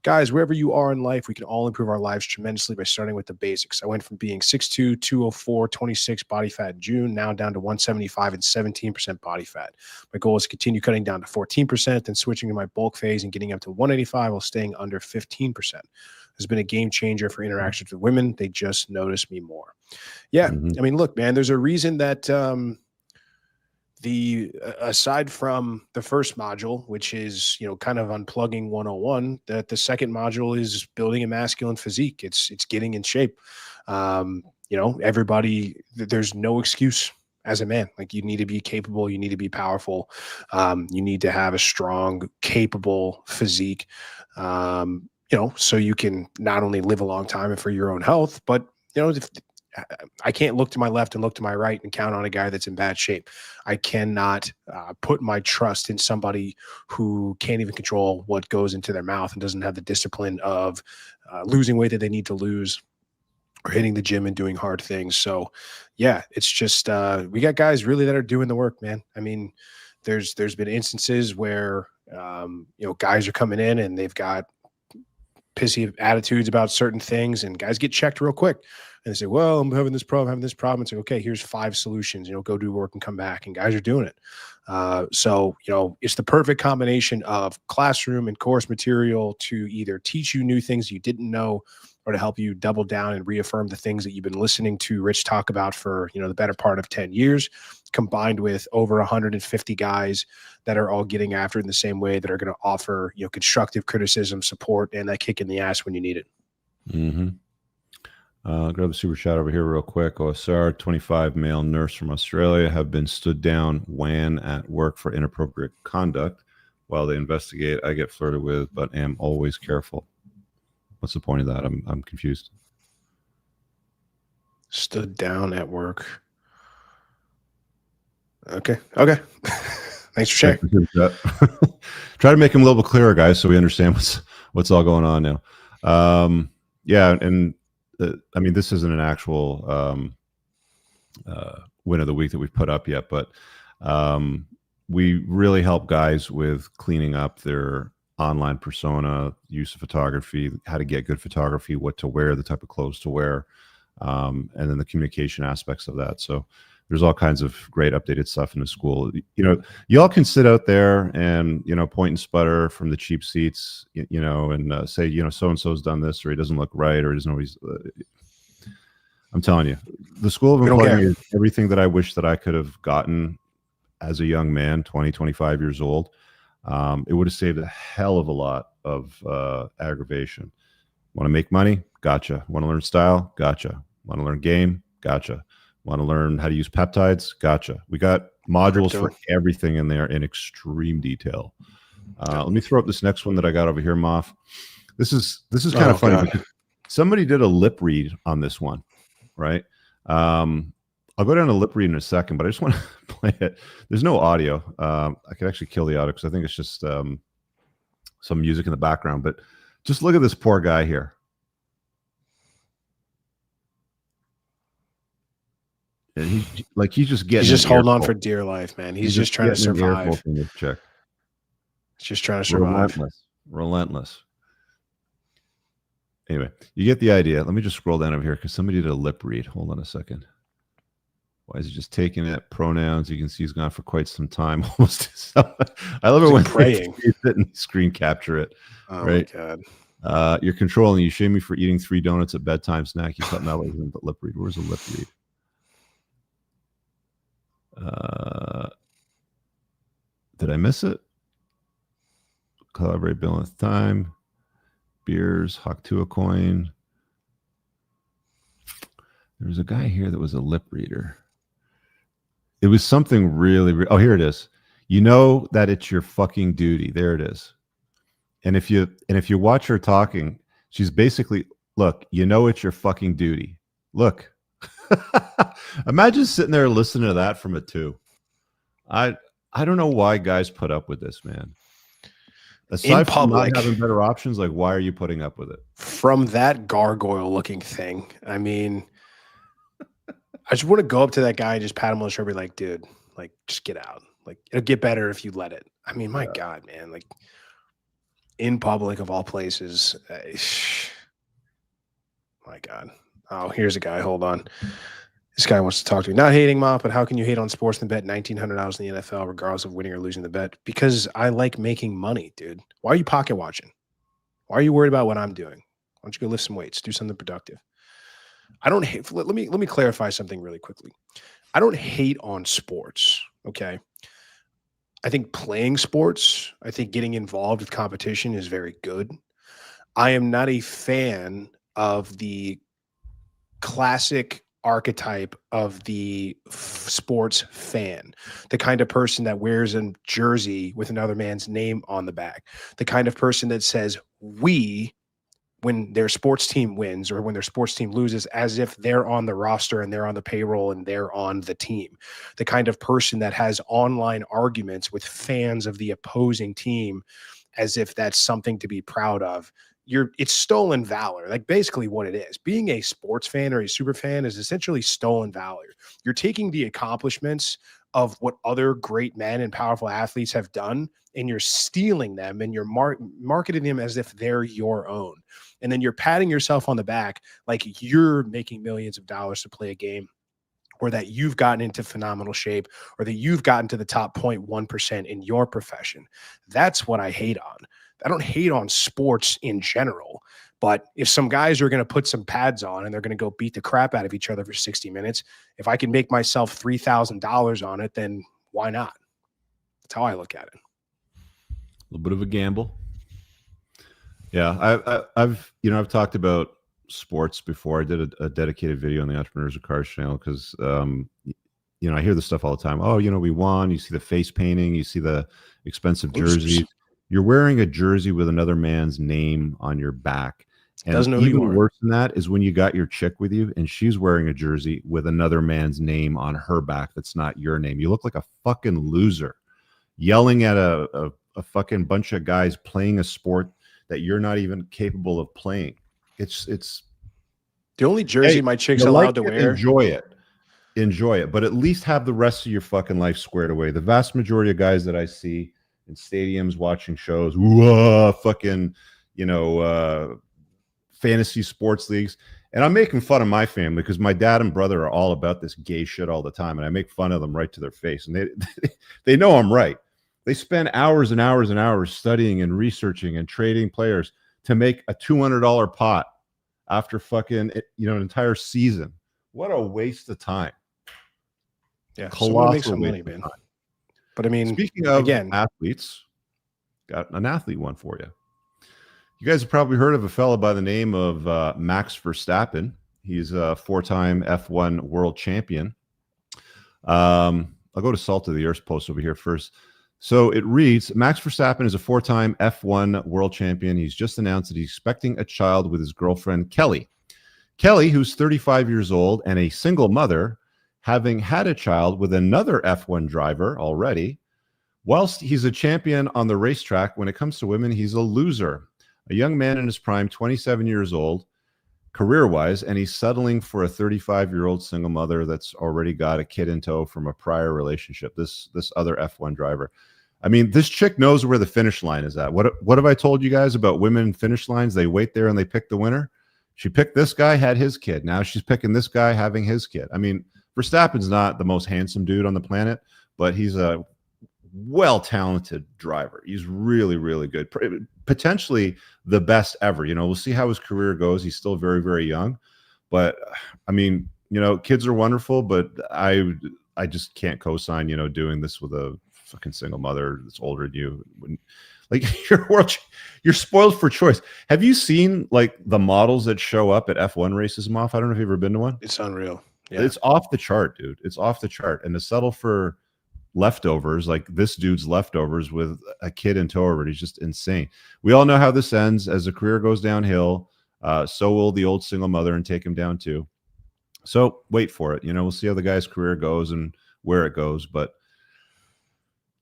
Guys, wherever you are in life, we can all improve our lives tremendously by starting with the basics. I went from being 6'2", 204, 26 body fat in June, now down to 175 and 17% body fat. My goal is to continue cutting down to 14%, then switching to my bulk phase and getting up to 185 while staying under 15%. Has been a game changer for interactions with women. They just notice me more. Yeah, I mean, look, man, there's a reason that aside from the first module, which is, kind of unplugging 101, that the second module is building a masculine physique. It's getting in shape. Everybody, there's no excuse as a man. Like, you need to be capable, you need to be powerful. You need to have a strong, capable physique, so you can not only live a long time and for your own health, but, I can't look to my left and look to my right and count on a guy that's in bad shape. I cannot put my trust in somebody who can't even control what goes into their mouth and doesn't have the discipline of losing weight that they need to lose, or hitting the gym and doing hard things. So yeah, it's just we got guys really that are doing the work, man. I mean, there's been instances where guys are coming in and they've got pissy attitudes about certain things, and guys get checked real quick. And they say, well, I'm having this problem. It's like, okay, here's 5 solutions, go do work and come back. And guys are doing it. So, it's the perfect combination of classroom and course material to either teach you new things you didn't know, or to help you double down and reaffirm the things that you've been listening to Rich talk about for, the better part of 10 years, combined with over 150 guys that are all getting after it in the same way, that are going to offer, constructive criticism, support, and that kick in the ass when you need it. Mm-hmm. Grab the super chat over here real quick. OSR, 25 male nurse from Australia, have been stood down when at work for inappropriate conduct. While they investigate, I get flirted with, but am always careful. What's the point of that? I'm confused. Stood down at work. Okay. Thanks for sharing. Try to make them a little bit clearer, guys, so we understand what's all going on now. Yeah, and I mean, this isn't an actual win of the week that we've put up yet, but we really help guys with cleaning up their online persona, use of photography, how to get good photography, what to wear, the type of clothes to wear, and then the communication aspects of that. So there's all kinds of great updated stuff in the school. Y'all can sit out there and, point and sputter from the cheap seats, and say, so-and-so's done this, or he doesn't look right, or he doesn't always. I'm telling you, the School of Unplugging is everything that I wish that I could have gotten as a young man, 20, 25 years old. It would have saved a hell of a lot of aggravation. Want to make money? Gotcha. Want to learn style? Gotcha. Want to learn game? Gotcha. Want to learn how to use peptides? Gotcha. We got modules for everything in there in extreme detail. Let me throw up this next one that I got over here, Moff. This is kind of funny. Somebody did a lip read on this one, right? I'll go down to lip read in a second, but I just want to play it. There's no audio. I could actually kill the audio because I think it's just some music in the background. But just look at this poor guy here. And he's just holding on for dear life, man. He's just trying to survive. Check. He's just trying to survive. Relentless. Anyway, you get the idea. Let me just scroll down over here because somebody did a lip read. Hold on a second. Why is he just taking it? Pronouns. You can see he's gone for quite some time. Almost. I love it when praying. They sit and screen capture it. Oh right? My God. You're controlling. You shame me for eating 3 donuts at bedtime snack. You thought that wasn't but lip read. Where's the lip read? Did I miss it? Collaborate billionth time. Beers. Hawk to a coin. There was a guy here that was a lip reader. It was something really. Oh, here it is. You know that it's your fucking duty. There it is. And if you watch her talking, she's basically, look, it's your fucking duty. Look. Imagine sitting there listening to that from a 2. I don't know why guys put up with this, man. Aside from not having better options, like, why are you putting up with it? From that gargoyle looking thing, I mean, I just want to go up to that guy and just pat him on the shoulder, be like, dude, like, just get out. Like, it'll get better if you let it. I mean, my God, man, like, in public of all places. My God. Oh, here's a guy. Hold on. This guy wants to talk to me. Not hating, Moff, but how can you hate on sports and bet $1,900 in the NFL regardless of winning or losing the bet? Because I like making money, dude. Why are you pocket watching? Why are you worried about what I'm doing? Why don't you go lift some weights? Do something productive. I don't hate. Let me clarify something really quickly. I don't hate on sports. Okay. I think playing sports, I think getting involved with competition is very good. I am not a fan of the classic archetype of the sports fan, the kind of person that wears a jersey with another man's name on the back, the kind of person that says we when their sports team wins or when their sports team loses, as if they're on the roster and they're on the payroll and they're on the team, the kind of person that has online arguments with fans of the opposing team as if that's something to be proud of. it's stolen valor. Like basically what it is. Being a sports fan or a super fan is essentially stolen valor. You're taking the accomplishments of what other great men and powerful athletes have done, and you're stealing them and you're marketing them as if they're your own. And then you're patting yourself on the back like you're making millions of dollars to play a game, or that you've gotten into phenomenal shape, or that you've gotten to the top 0.1% in your profession. That's what I hate on. I don't hate on sports in general, but if some guys are going to put some pads on and they're going to go beat the crap out of each other for 60 minutes, if I can make myself $3,000 on it, then why not? That's how I look at it. A little bit of a gamble. Yeah, I've talked about sports before. I did a dedicated video on the Entrepreneurs of Cars channel because I hear this stuff all the time. Oh, we won. You see the face painting, you see the expensive jerseys. You're wearing a jersey with another man's name on your back. And doesn't know who you even are. worse than that is when you got your chick with you and she's wearing a jersey with another man's name on her back that's not your name. You look like a fucking loser yelling at a fucking bunch of guys playing a sport that you're not even capable of playing. It's the only jersey my chick's you allowed like to it, wear. Enjoy it, but at least have the rest of your fucking life squared away. The vast majority of guys that I see in stadiums watching shows, fucking, fantasy sports leagues. And I'm making fun of my family because my dad and brother are all about this gay shit all the time. And I make fun of them right to their face. And they know I'm right. They spend hours and hours and hours studying and researching and trading players to make a $200 pot after fucking, an entire season. What a waste of time. Yeah, someone make some money, man. But I mean, speaking of again, athletes, got an athlete one for you. You guys have probably heard of a fella by the name of Max Verstappen. He's a 4-time F1 world champion. I'll go to Salt of the Earth post over here first. So it reads, Max Verstappen is a 4-time F1 world champion. He's just announced that he's expecting a child with his girlfriend, Kelly. Kelly, who's 35 years old and a single mother, having had a child with another F1 driver already. Whilst he's a champion on the racetrack, when it comes to women, he's a loser. A young man in his prime, 27 years old, career-wise, and he's settling for a 35-year-old single mother that's already got a kid in tow from a prior relationship, this other F1 driver. I mean, this chick knows where the finish line is at. What have I told you guys about women finish lines? They wait there and they pick the winner. She picked this guy, had his kid. Now she's picking this guy, having his kid. I mean, Verstappen's not the most handsome dude on the planet, but he's a well-talented driver. He's really, really good. Potentially the best ever. We'll see how his career goes. He's still very, very young. But, I mean, kids are wonderful, but I just can't co-sign, doing this with a fucking single mother that's older than you. Like, you're spoiled for choice. Have you seen, like, the models that show up at F1 races, Moff? I don't know if you've ever been to one. It's unreal. Yeah. It's off the chart, dude. It's off the chart. And to settle for leftovers, like this dude's leftovers with a kid in tow already, is just insane. We all know how this ends. As the career goes downhill, so will the old single mother and take him down too. So wait for it. We'll see how the guy's career goes and where it goes. But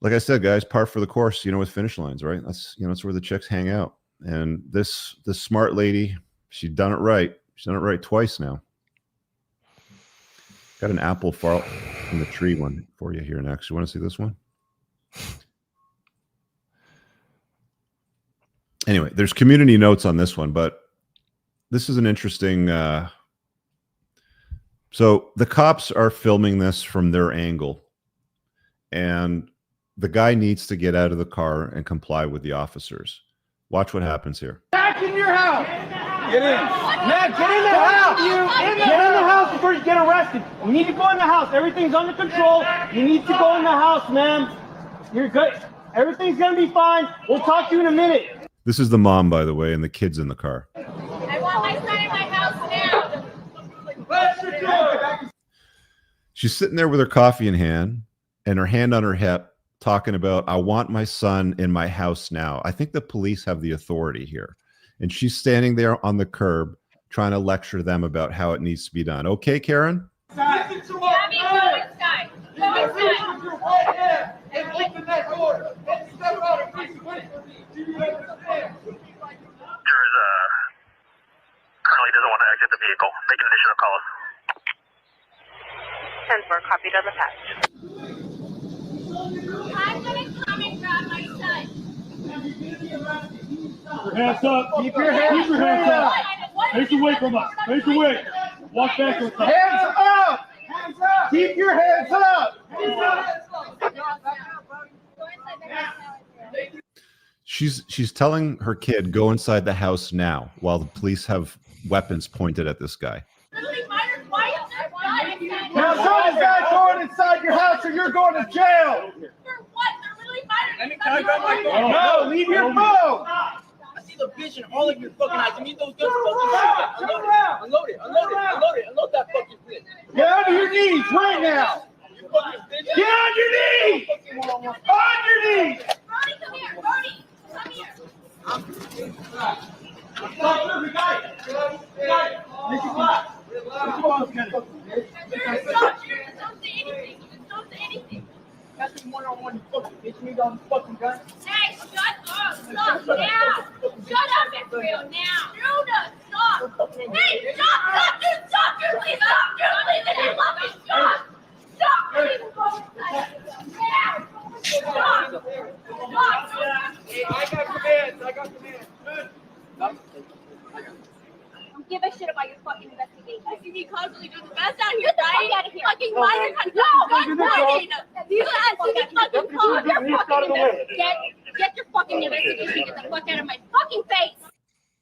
like I said, guys, par for the course, with finish lines, right? That's, that's where the chicks hang out. And this smart lady, she's done it right. She's done it right twice now. Got an apple fall from the tree one for you here next. You want to see this one? Anyway, there's community notes on this one, but this is an interesting. So the cops are filming this from their angle, and the guy needs to get out of the car and comply with the officers. Watch what happens here. Back in your house. Get in. Matt, get in the house. Get in the house before you get arrested. You need to go in the house. Everything's under control. You need to go in the house, ma'am. You're good. Everything's going to be fine. We'll talk to you in a minute. This is the mom, by the way, and the kid's in the car. I want my son in my house now. She's sitting there with her coffee in hand and her hand on her hip, talking about, I want my son in my house now. I think the police have the authority here. And she's standing there on the curb trying to lecture them about how it needs to be done. Okay, Karen? Go inside. And open that door. And step out of prison. Do you understand? There's unfortunately doesn't want to exit the vehicle. Make an initiative call us. 10-4, copied on the patch. I'm gonna come and grab my son. Hands up. Keep your hands up. Face away from us. Face away. Walk backwards. Hands up. Hands up. Keep your hands up. She's telling her kid, go inside the house now, while the police have weapons pointed at this guy. Literally minors, why is there gun? Now someone's got going inside your house or you're going to jail. For what? They're literally minors. No, leave your phone. I see the vision all of your fucking eyes. You need those guns fucking unload it. Unload that fucking thing. Get on your knees right now. Get on your knees. On your knees. Brody, come here. Brody, come here. Don't say anything. Don't say anything. That's one-on-one fucking bitch. You need all these fucking guns. Hey, shut up. Stop now. Shut up, Israel, now. Trudeau, stop. Hey, stop. Stop. You're leaving. Stop. You're leaving. I love you. Stop. Stop. Please. Now. Stop. Stop. Hey, I got commands. Don't give a shit about your fucking investigation. I see you constantly doing the best out here, right? Get the fuck out of here. Fucking minors have no, I'm fighting. You guys see this fucking car. Get your fucking investigation. Get the fuck out of my fucking face.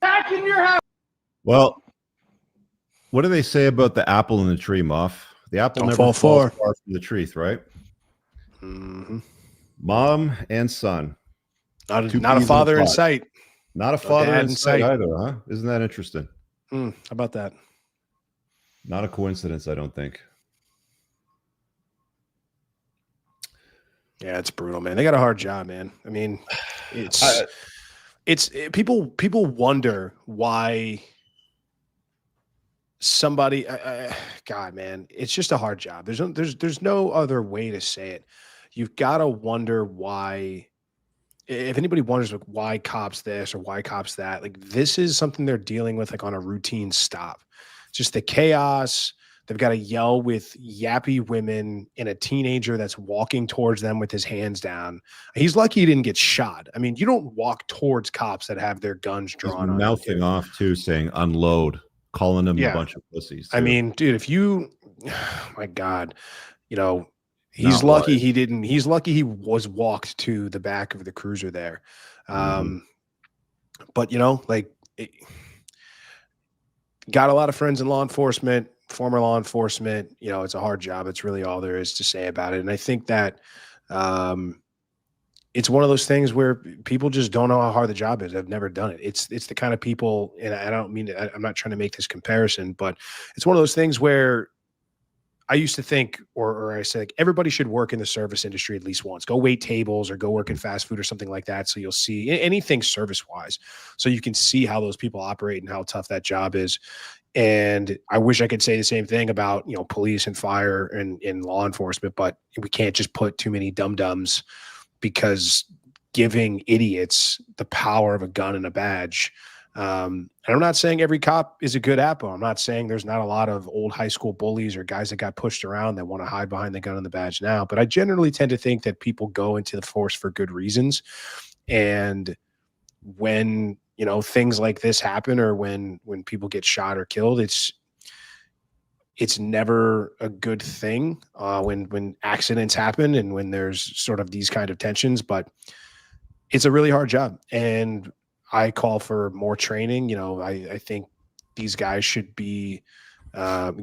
Back in your house. Well, what do they say about the apple in the tree, Moff? The apple Don't never fall falls far. far from the tree, right? Mm-hmm. Mom and son. Not Two a peas in a father in pod. sight. Not a father dad in in sight sight. either, huh? Isn't that interesting? How about that? Not a coincidence, I don't think. Yeah, it's brutal, man. They got a hard job, man. I mean, people wonder why somebody. God, man, it's just a hard job. There's no other way to say it. You've got to wonder why. If anybody wonders like why cops this or why cops that, like this is something they're dealing with like on a routine stop. Just the chaos. They've got to yell with yappy women and a teenager that's walking towards them with his hands down. He's lucky he didn't get shot. I mean, you don't walk towards cops that have their guns drawn on you. Mouthing off too, saying unload, calling them Yeah. a bunch of pussies. I too. mean, dude, if you, my God, you know, he's Not lucky wise. he didn't. He's lucky he was walked to the back of the cruiser there. But you know, like, got a lot of friends in law enforcement, former law enforcement. You know, it's a hard job. It's really all there is to say about it. And I think that it's one of those things where people just don't know how hard the job is. I've never done it. It's the kind of people, and I don't mean to, I'm not trying to make this comparison, but it's one of those things where I used to think, or I said, like, everybody should work in the service industry at least once. Go wait tables or go work in fast food or something like that. So you'll see anything service wise. So you can see how those people operate and how tough that job is. And I wish I could say the same thing about, you know, police and fire and law enforcement, but we can't just put too many dum-dums, because giving idiots the power of a gun and a badge. And I'm not saying every cop is a good apple. I'm not saying there's not a lot of old high school bullies or guys that got pushed around that want to hide behind the gun and the badge now. But I generally tend to think that people go into the force for good reasons. And when, you know, things like this happen, or when people get shot or killed, it's never a good thing when accidents happen and when there's sort of these kind of tensions. But it's a really hard job, and I call for more training. You know, I think these guys should be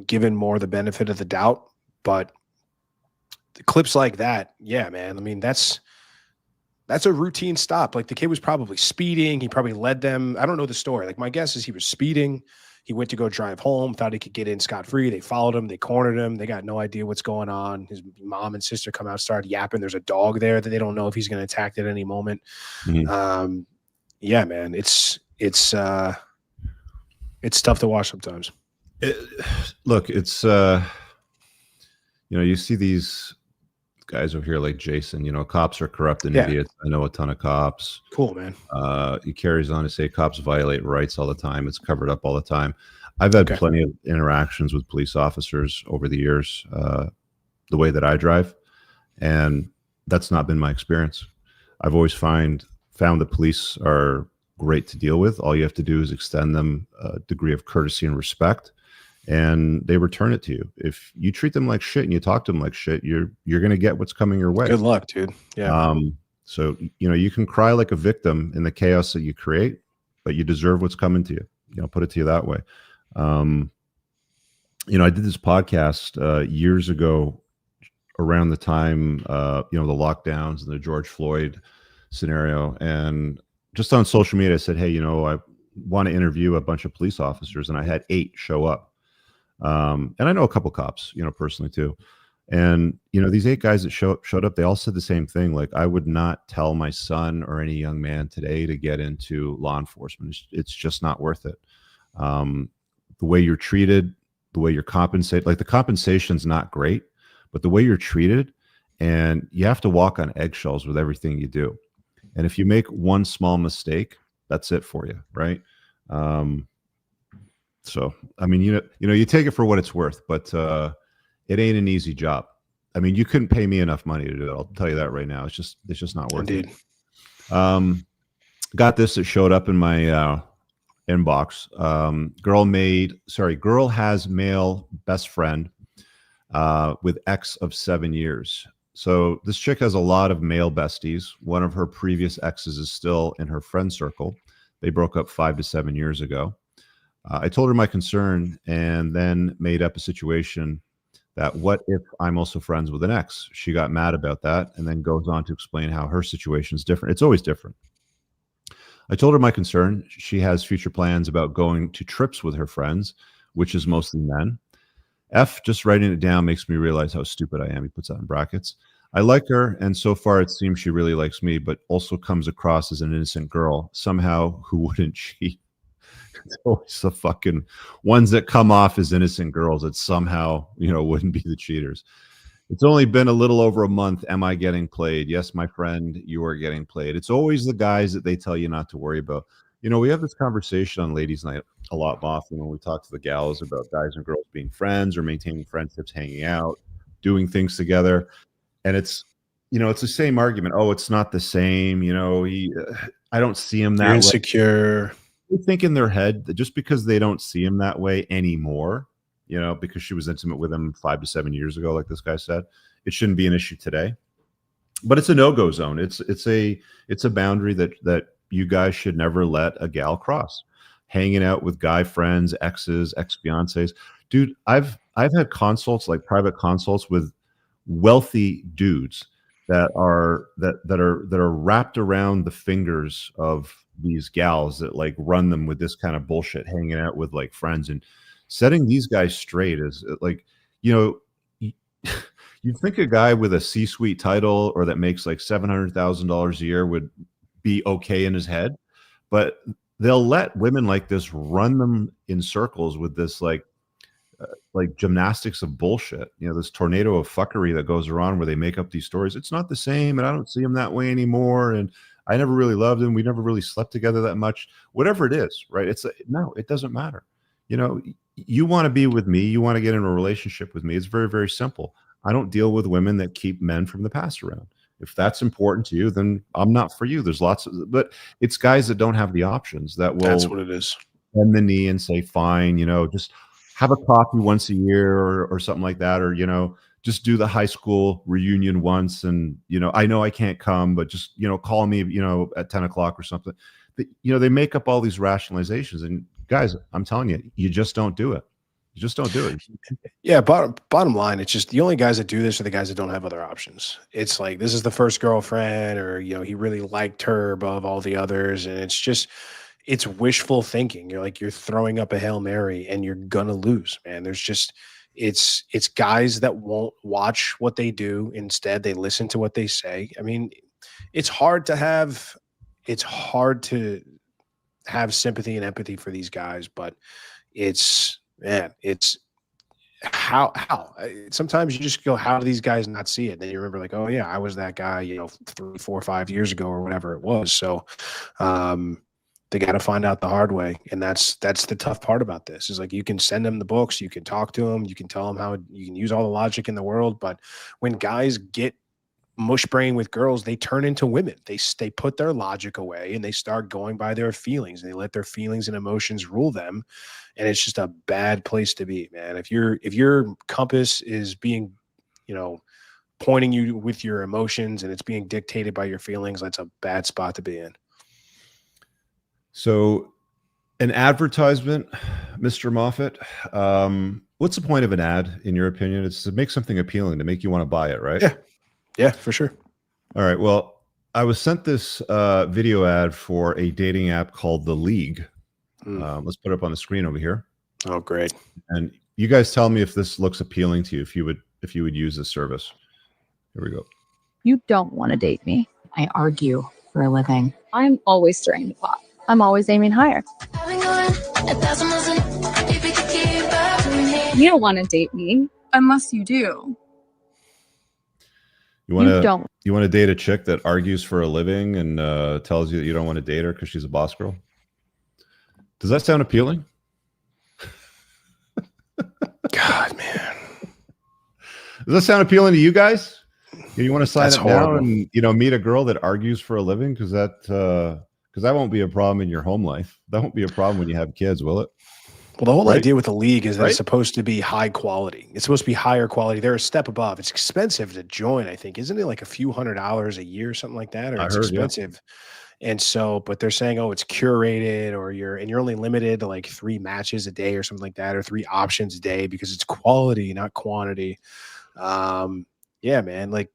given more the benefit of the doubt. But the clips like that, yeah, man. I mean, that's a routine stop. Like, the kid was probably speeding. He probably led them. I don't know the story. Like, my guess is he was speeding. He went to go drive home, thought he could get in scot-free. They followed him. They cornered him. They got no idea what's going on. His mom and sister come out, start yapping. There's a dog there that they don't know if he's going to attack at any moment. Mhm. Yeah, man, it's tough to watch sometimes. Look, it's you know, you see these guys over here like Jason. You know, cops are corrupt and idiots. I know a ton of cops. Cool, man. He carries on to say cops violate rights all the time. It's covered up all the time. I've had Okay. plenty of interactions with police officers over the years, the way that I drive, and that's not been my experience. I've always found the police are great to deal with. All you have to do is extend them a degree of courtesy and respect, and they return it to you. If you treat them like shit and you talk to them like shit, you're going to get what's coming your way. Good luck, dude. Yeah. So you can cry like a victim in the chaos that you create, but you deserve what's coming to you. Put it to you that way. I did this podcast years ago around the time the lockdowns and the George Floyd scenario, and just on social media I said, hey, I want to interview a bunch of police officers, and I had 8 show up. And I know a couple cops, personally too. And these 8 guys that showed up, they all said the same thing. Like, I would not tell my son or any young man today to get into law enforcement. It's just not worth it. The way you're treated, the way you're compensated, like the compensation's not great, but the way you're treated, and you have to walk on eggshells with everything you do. And if you make one small mistake, that's it for you, right? So, I mean, you take it for what it's worth, but it ain't an easy job. I mean, you couldn't pay me enough money to do it. I'll tell you that right now. It's just not worth Indeed. it. Got this that showed up in my inbox. Girl has male best friend with ex of 7 years. So this chick has a lot of male besties. One of her previous exes is still in her friend circle. They broke up 5 to 7 years ago. I told her my concern, and then made up a situation that what if I'm also friends with an ex? She got mad about that, and then goes on to explain how her situation is different. It's always different. I told her my concern. She has future plans about going to trips with her friends, which is mostly men. F, just writing it down makes me realize how stupid I am. He puts that in brackets. I like her, and so far it seems she really likes me, but also comes across as an innocent girl. Somehow, who wouldn't cheat? It's always the fucking ones that come off as innocent girls that somehow, wouldn't be the cheaters. It's only been a little over a month. Am I getting played? Yes, my friend, you are getting played. It's always the guys that they tell you not to worry about. We have this conversation on ladies' night a lot, Moff, when we talk to the gals about guys and girls being friends or maintaining friendships, hanging out, doing things together. And it's the same argument. Oh, it's not the same. I don't see him that You're way. insecure. They think in their head that just because they don't see him that way anymore, because she was intimate with him 5 to 7 years ago, like this guy said, it shouldn't be an issue today. But it's a no-go zone. It's a boundary that you guys should never let a gal cross. Hanging out with guy friends, exes, ex-fiancés. Dude, I've had consults, like private consults with wealthy dudes that are wrapped around the fingers of these gals that like run them with this kind of bullshit, hanging out with like friends, and setting these guys straight is like, you'd think a guy with a C-suite title or that makes like $700,000 a year would be okay in his head, but they'll let women like this run them in circles with this like gymnastics of bullshit, this tornado of fuckery that goes around where they make up these stories. It's not the same, and I don't see him that way anymore, and I never really loved him. We never really slept together that much. Whatever it is, right? No, it doesn't matter. You want to be with me. You want to get in a relationship with me. It's very, very simple. I don't deal with women that keep men from the past around. If that's important to you, then I'm not for you. There's but it's guys that don't have the options that will. That's what it is. Bend the knee and say, fine, just have a coffee once a year or something like that, or just do the high school reunion once, and I know I can't come, but just call me at 10 o'clock or something. They make up all these rationalizations, and guys, I'm telling you, you just don't do it. You just don't do it. Yeah, bottom line, it's just the only guys that do this are the guys that don't have other options. It's like, this is the first girlfriend, or he really liked her above all the others, and it's wishful thinking. You're throwing up a Hail Mary and you're gonna lose, man. It's guys that won't watch what they do. Instead, they listen to what they say. I mean, it's hard to have sympathy and empathy for these guys, but it's how sometimes you just go, how do these guys not see it? And then you remember, like, oh yeah, I was that guy, 3, 4, 5 years ago or whatever it was. So They got to find out the hard way, and that's the tough part about this. Is like you can send them the books, you can talk to them, you can tell them how you can use all the logic in the world, but when guys get mush brain with girls, they turn into women. They put their logic away and they start going by their feelings, and they let their feelings and emotions rule them, and it's just a bad place to be, man. If your compass is being, pointing you with your emotions and it's being dictated by your feelings, that's a bad spot to be in. So an advertisement, Mr. Moffat, what's the point of an ad in your opinion? It's to make something appealing, to make you want to buy it, right? Yeah, for sure. All right. Well, I was sent this video ad for a dating app called The League. Let's put it up on the screen over here. Oh, great. And you guys tell me if this looks appealing to you, if you would use this service. Here we go. You don't want to date me. I argue for a living. I'm always stirring the pot. I'm always aiming higher. You don't want to date me unless you do. You want to date a chick that argues for a living and tells you that you don't want to date her because she's a boss girl? Does that sound appealing? God, man. Does that sound appealing to you guys? You want to sign That's up horrible. now and meet a girl that argues for a living? Because that won't be a problem in your home life. That won't be a problem when you have kids, will it? Well, the whole Right? idea with the League is that Right? it's supposed to be high quality. It's supposed to be higher quality. They're a step above. It's expensive to join, I think. Isn't it like a few $100s a year, something like that? Or I it's heard, yeah. expensive. And so, but they're saying, oh, it's curated, or you're only limited to like 3 matches a day or something like that, or 3 options a day because it's quality, not quantity. Yeah, man. Like,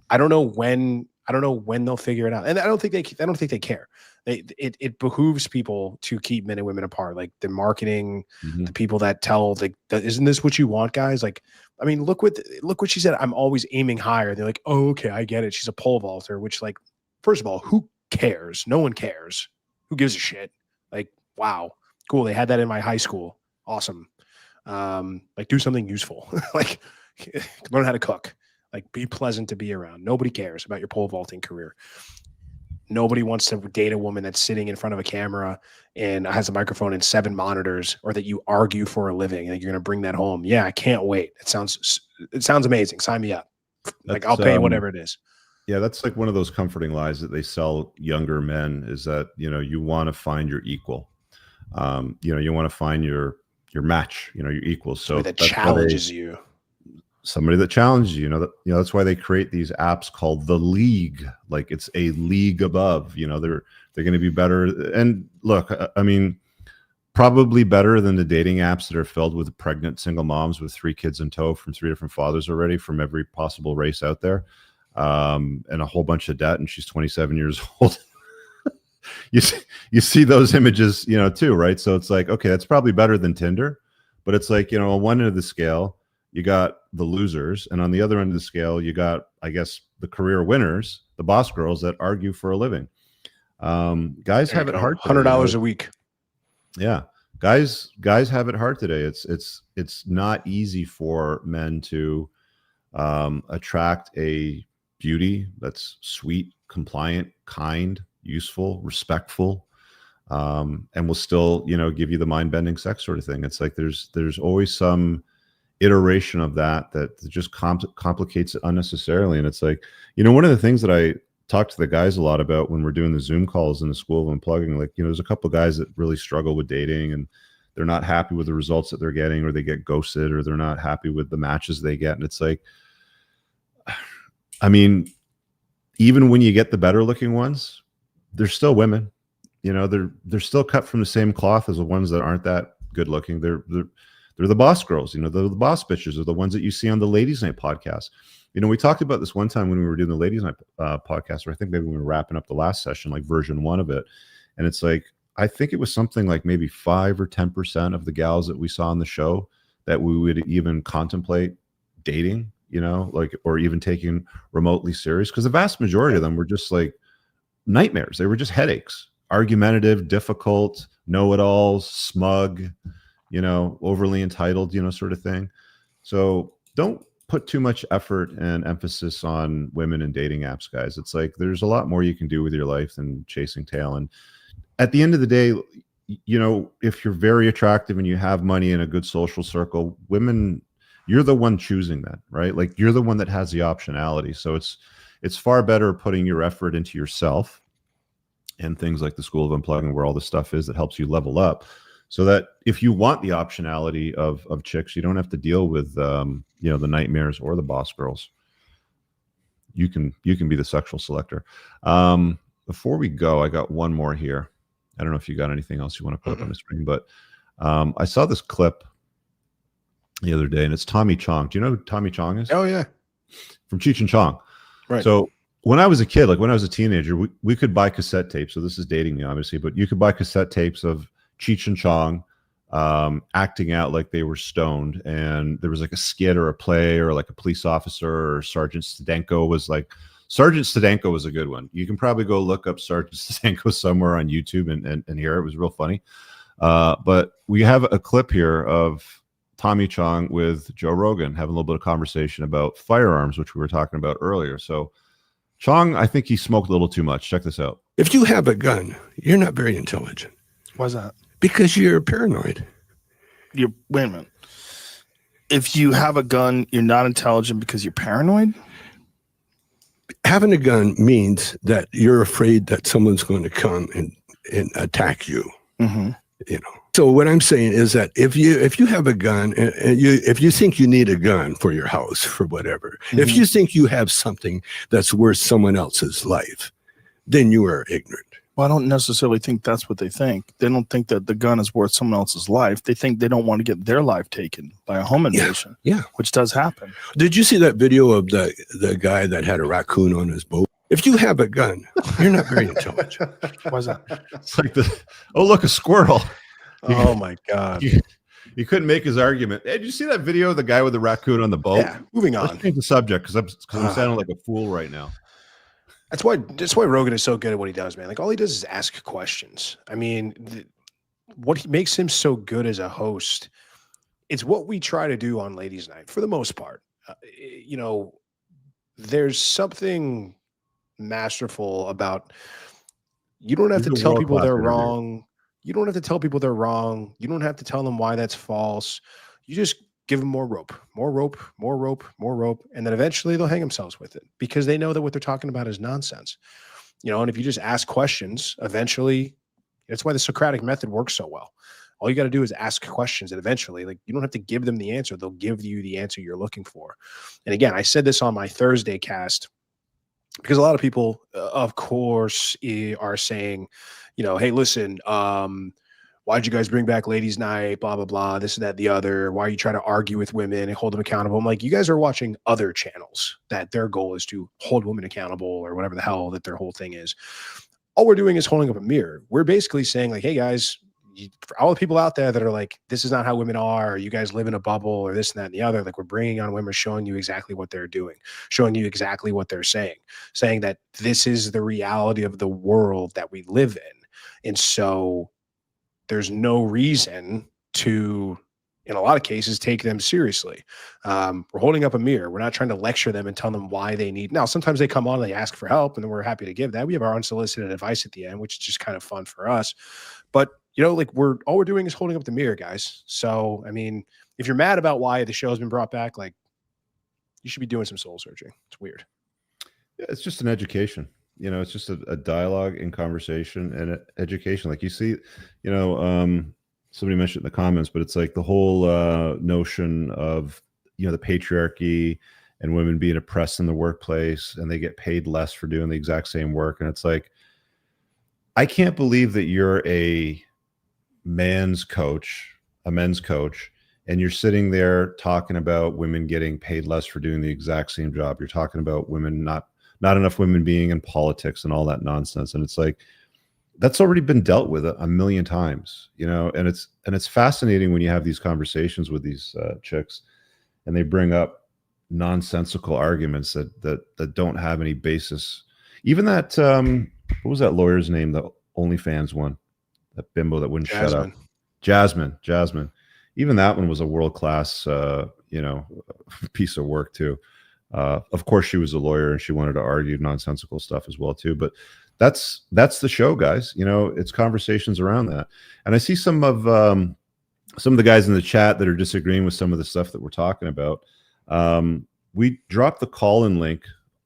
I don't know when they'll figure it out, and I don't think they care. It behooves people to keep men and women apart. Like the marketing, the people that tell, like, isn't this what you want, guys? Like, I mean, look what she said. I'm always aiming higher. They're like, oh, okay, I get it. She's a pole vaulter, which, like, first of all, who cares? No one cares. Who gives a shit? Like, wow, cool. They had that in my high school. Awesome. Like, do something useful. Like, learn how to cook. Like, be pleasant to be around. Nobody cares about your pole vaulting career. Nobody wants to date a woman that's sitting in front of a camera and has a microphone and 7 monitors, or that you argue for a living and you're going to bring that home. Yeah, I can't wait. It sounds amazing. Sign me up. Like, I'll pay whatever it is. Yeah, that's like one of those comforting lies that they sell younger men, is that, you want to find your equal. You want to find your match, your equals. So that challenges you. Somebody that challenges you, that's why they create these apps called The League. Like, it's a league above. They're going to be better. And look, I mean, probably better than the dating apps that are filled with pregnant single moms with 3 kids in tow from 3 different fathers already, from every possible race out there, and a whole bunch of debt, and she's 27 years old. You see those images, too, right? So it's like, okay, that's probably better than Tinder, but it's like, on one end of the scale, you got the losers, and on the other end of the scale, you got, I guess, the career winners, the boss girls that argue for a living. Guys have it hard. $100 a week. Yeah, guys have it hard today. It's not easy for men to attract a beauty that's sweet, compliant, kind, useful, respectful, and will still, give you the mind-bending sex sort of thing. It's like there's always some iteration of that just complicates it unnecessarily. And it's like, one of the things that I talk to the guys a lot about when we're doing the Zoom calls in the School of Unplugging, like, there's a couple of guys that really struggle with dating, and they're not happy with the results that they're getting, or they get ghosted, or they're not happy with the matches they get. And it's like, I mean, even when you get the better looking ones, they're still women. They're still cut from the same cloth as the ones that aren't that good looking. They're the boss girls, they're the boss bitches, are the ones that you see on the Ladies Night podcast. We talked about this one time when we were doing the Ladies Night podcast, or I think maybe we were wrapping up the last session, like version 1 of it. And it's like, I think it was something like maybe 5 or 10% of the gals that we saw on the show that we would even contemplate dating, or even taking remotely serious. Because the vast majority of them were just like nightmares. They were just headaches, argumentative, difficult, know-it-alls, smug, overly entitled, sort of thing. So don't put too much effort and emphasis on women and dating apps, guys. It's like, there's a lot more you can do with your life than chasing tail. And at the end of the day, you know, if you're very attractive and you have money in a good social circle, women, you're the one choosing that, right? Like you're the one that has the optionality. So it's far better putting your effort into yourself and things like the School of Unplugging, where all this stuff is that helps you level up, so that if you want the optionality of chicks, you don't have to deal with you know, the nightmares or the boss girls. You can be the sexual selector. Before we go, I got one more here. I don't know if you got anything else you want to put up on the screen, but I saw this clip the other day, and it's Tommy Chong. Do you know who Tommy Chong is? Oh yeah, from Cheech and Chong. Right. So when I was a kid, like when I was a teenager, we could buy cassette tapes. So this is dating me, obviously, but you could buy cassette tapes of Cheech and Chong acting out like they were stoned, and there was like a skit or a play or like a police officer, or Sergeant Stadenko was a good one. You can probably go look up Sergeant Stadenko somewhere on YouTube and hear it. It was real funny. But we have a clip here of Tommy Chong with Joe Rogan having a little bit of conversation about firearms, which we were talking about earlier. So Chong, I think he smoked a little too much. Check this out. If you have a gun, you're not very intelligent. Why's that? Because you're paranoid. Wait a minute. If you have a gun, you're not intelligent because you're paranoid? Having a gun means that you're afraid that someone's going to come and attack you. Mm-hmm. You know. So what I'm saying is that if you have a gun and if you think you need a gun for your house, for whatever, if you think you have something that's worth someone else's life, then you are ignorant. Well, I don't necessarily think that's what they think. They don't think that the gun is worth someone else's life. They think they don't want to get their life taken by a home invasion. Yeah. Which does happen. Did you see that video of the guy that had a raccoon on his boat? If you have a gun, you're not very intelligent. Why's that? It's like look, a squirrel. Oh my God. You couldn't make his argument. Hey, did you see that video of the guy with the raccoon on the boat? Yeah, moving on. Let's change the subject because I'm sounding like a fool right now. That's why Rogan is so good at what he does, man. Like all he does is ask questions. I mean, what makes him so good as a host, it's what we try to do on Ladies' Night for the most part. You know, there's something masterful about, you don't have to tell people they're wrong. You don't have to tell people they're wrong. You don't have to tell them why that's false. You just give them more rope, more rope, more rope, more rope. And then eventually they'll hang themselves with it because they know that what they're talking about is nonsense. You know, and if you just ask questions, eventually, that's why the Socratic method works so well. All you got to do is ask questions, and eventually, like, you don't have to give them the answer. They'll give you the answer you're looking for. And again, I said this on my Thursday cast because a lot of people, of course, are saying, you know, hey, listen, why'd you guys bring back Ladies' Night, blah, blah, blah, this and that, the other. Why are you trying to argue with women and hold them accountable? I'm like, you guys are watching other channels that their goal is to hold women accountable or whatever the hell that their whole thing is. All we're doing is holding up a mirror. We're basically saying like, hey, guys, for all the people out there that are like, this is not how women are, or you guys live in a bubble, or this and that and the other, like, we're bringing on women, showing you exactly what they're doing, showing you exactly what they're saying that this is the reality of the world that we live in. And so there's no reason to, in a lot of cases, take them seriously. We're holding up a mirror. We're not trying to lecture them and tell them why they need. Now, sometimes they come on and they ask for help, and then we're happy to give that. We have our unsolicited advice at the end, which is just kind of fun for us. But, you know, like, all we're doing is holding up the mirror, guys. So, I mean, if you're mad about why the show has been brought back, like, you should be doing some soul searching. It's weird. Yeah, it's just an education. You know, it's just a dialogue and conversation and education. Like, you see, you know, somebody mentioned in the comments, but it's like the whole notion of, you know, the patriarchy and women being oppressed in the workplace, and they get paid less for doing the exact same work. And it's like, I can't believe that you're a men's coach, and you're sitting there talking about women getting paid less for doing the exact same job. You're talking about women, not enough women being in politics and all that nonsense. And it's like, that's already been dealt with a million times, you know. And it's fascinating when you have these conversations with these chicks, and they bring up nonsensical arguments that don't have any basis. Even that what was that lawyer's name, the OnlyFans one, that bimbo that wouldn't shut up, Jasmine. Even that one was a world-class you know, piece of work too. Of course, she was a lawyer and she wanted to argue nonsensical stuff as well too. But that's the show, guys. You know, it's conversations around that. And I see some of the guys in the chat that are disagreeing with some of the stuff that we're talking about. We drop the call-in link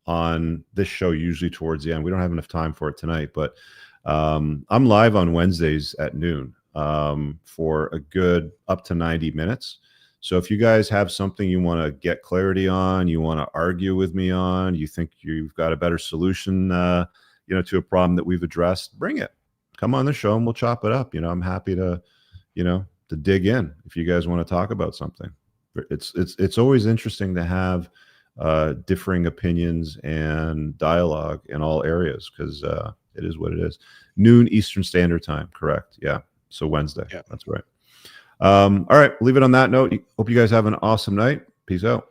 on this show usually towards the end. We don't have enough time for it tonight, but I'm live on Wednesdays at noon for a good up to 90 minutes. So if you guys have something you want to get clarity on, you want to argue with me on, you think you've got a better solution, to a problem that we've addressed, bring it. Come on the show and we'll chop it up. I'm happy to, to dig in if you guys want to talk about something. It's always interesting to have differing opinions and dialogue in all areas, because it is what it is. Noon Eastern Standard Time, correct? Yeah. So Wednesday. Yeah, that's right. All right. Leave it on that note. Hope you guys have an awesome night. Peace out.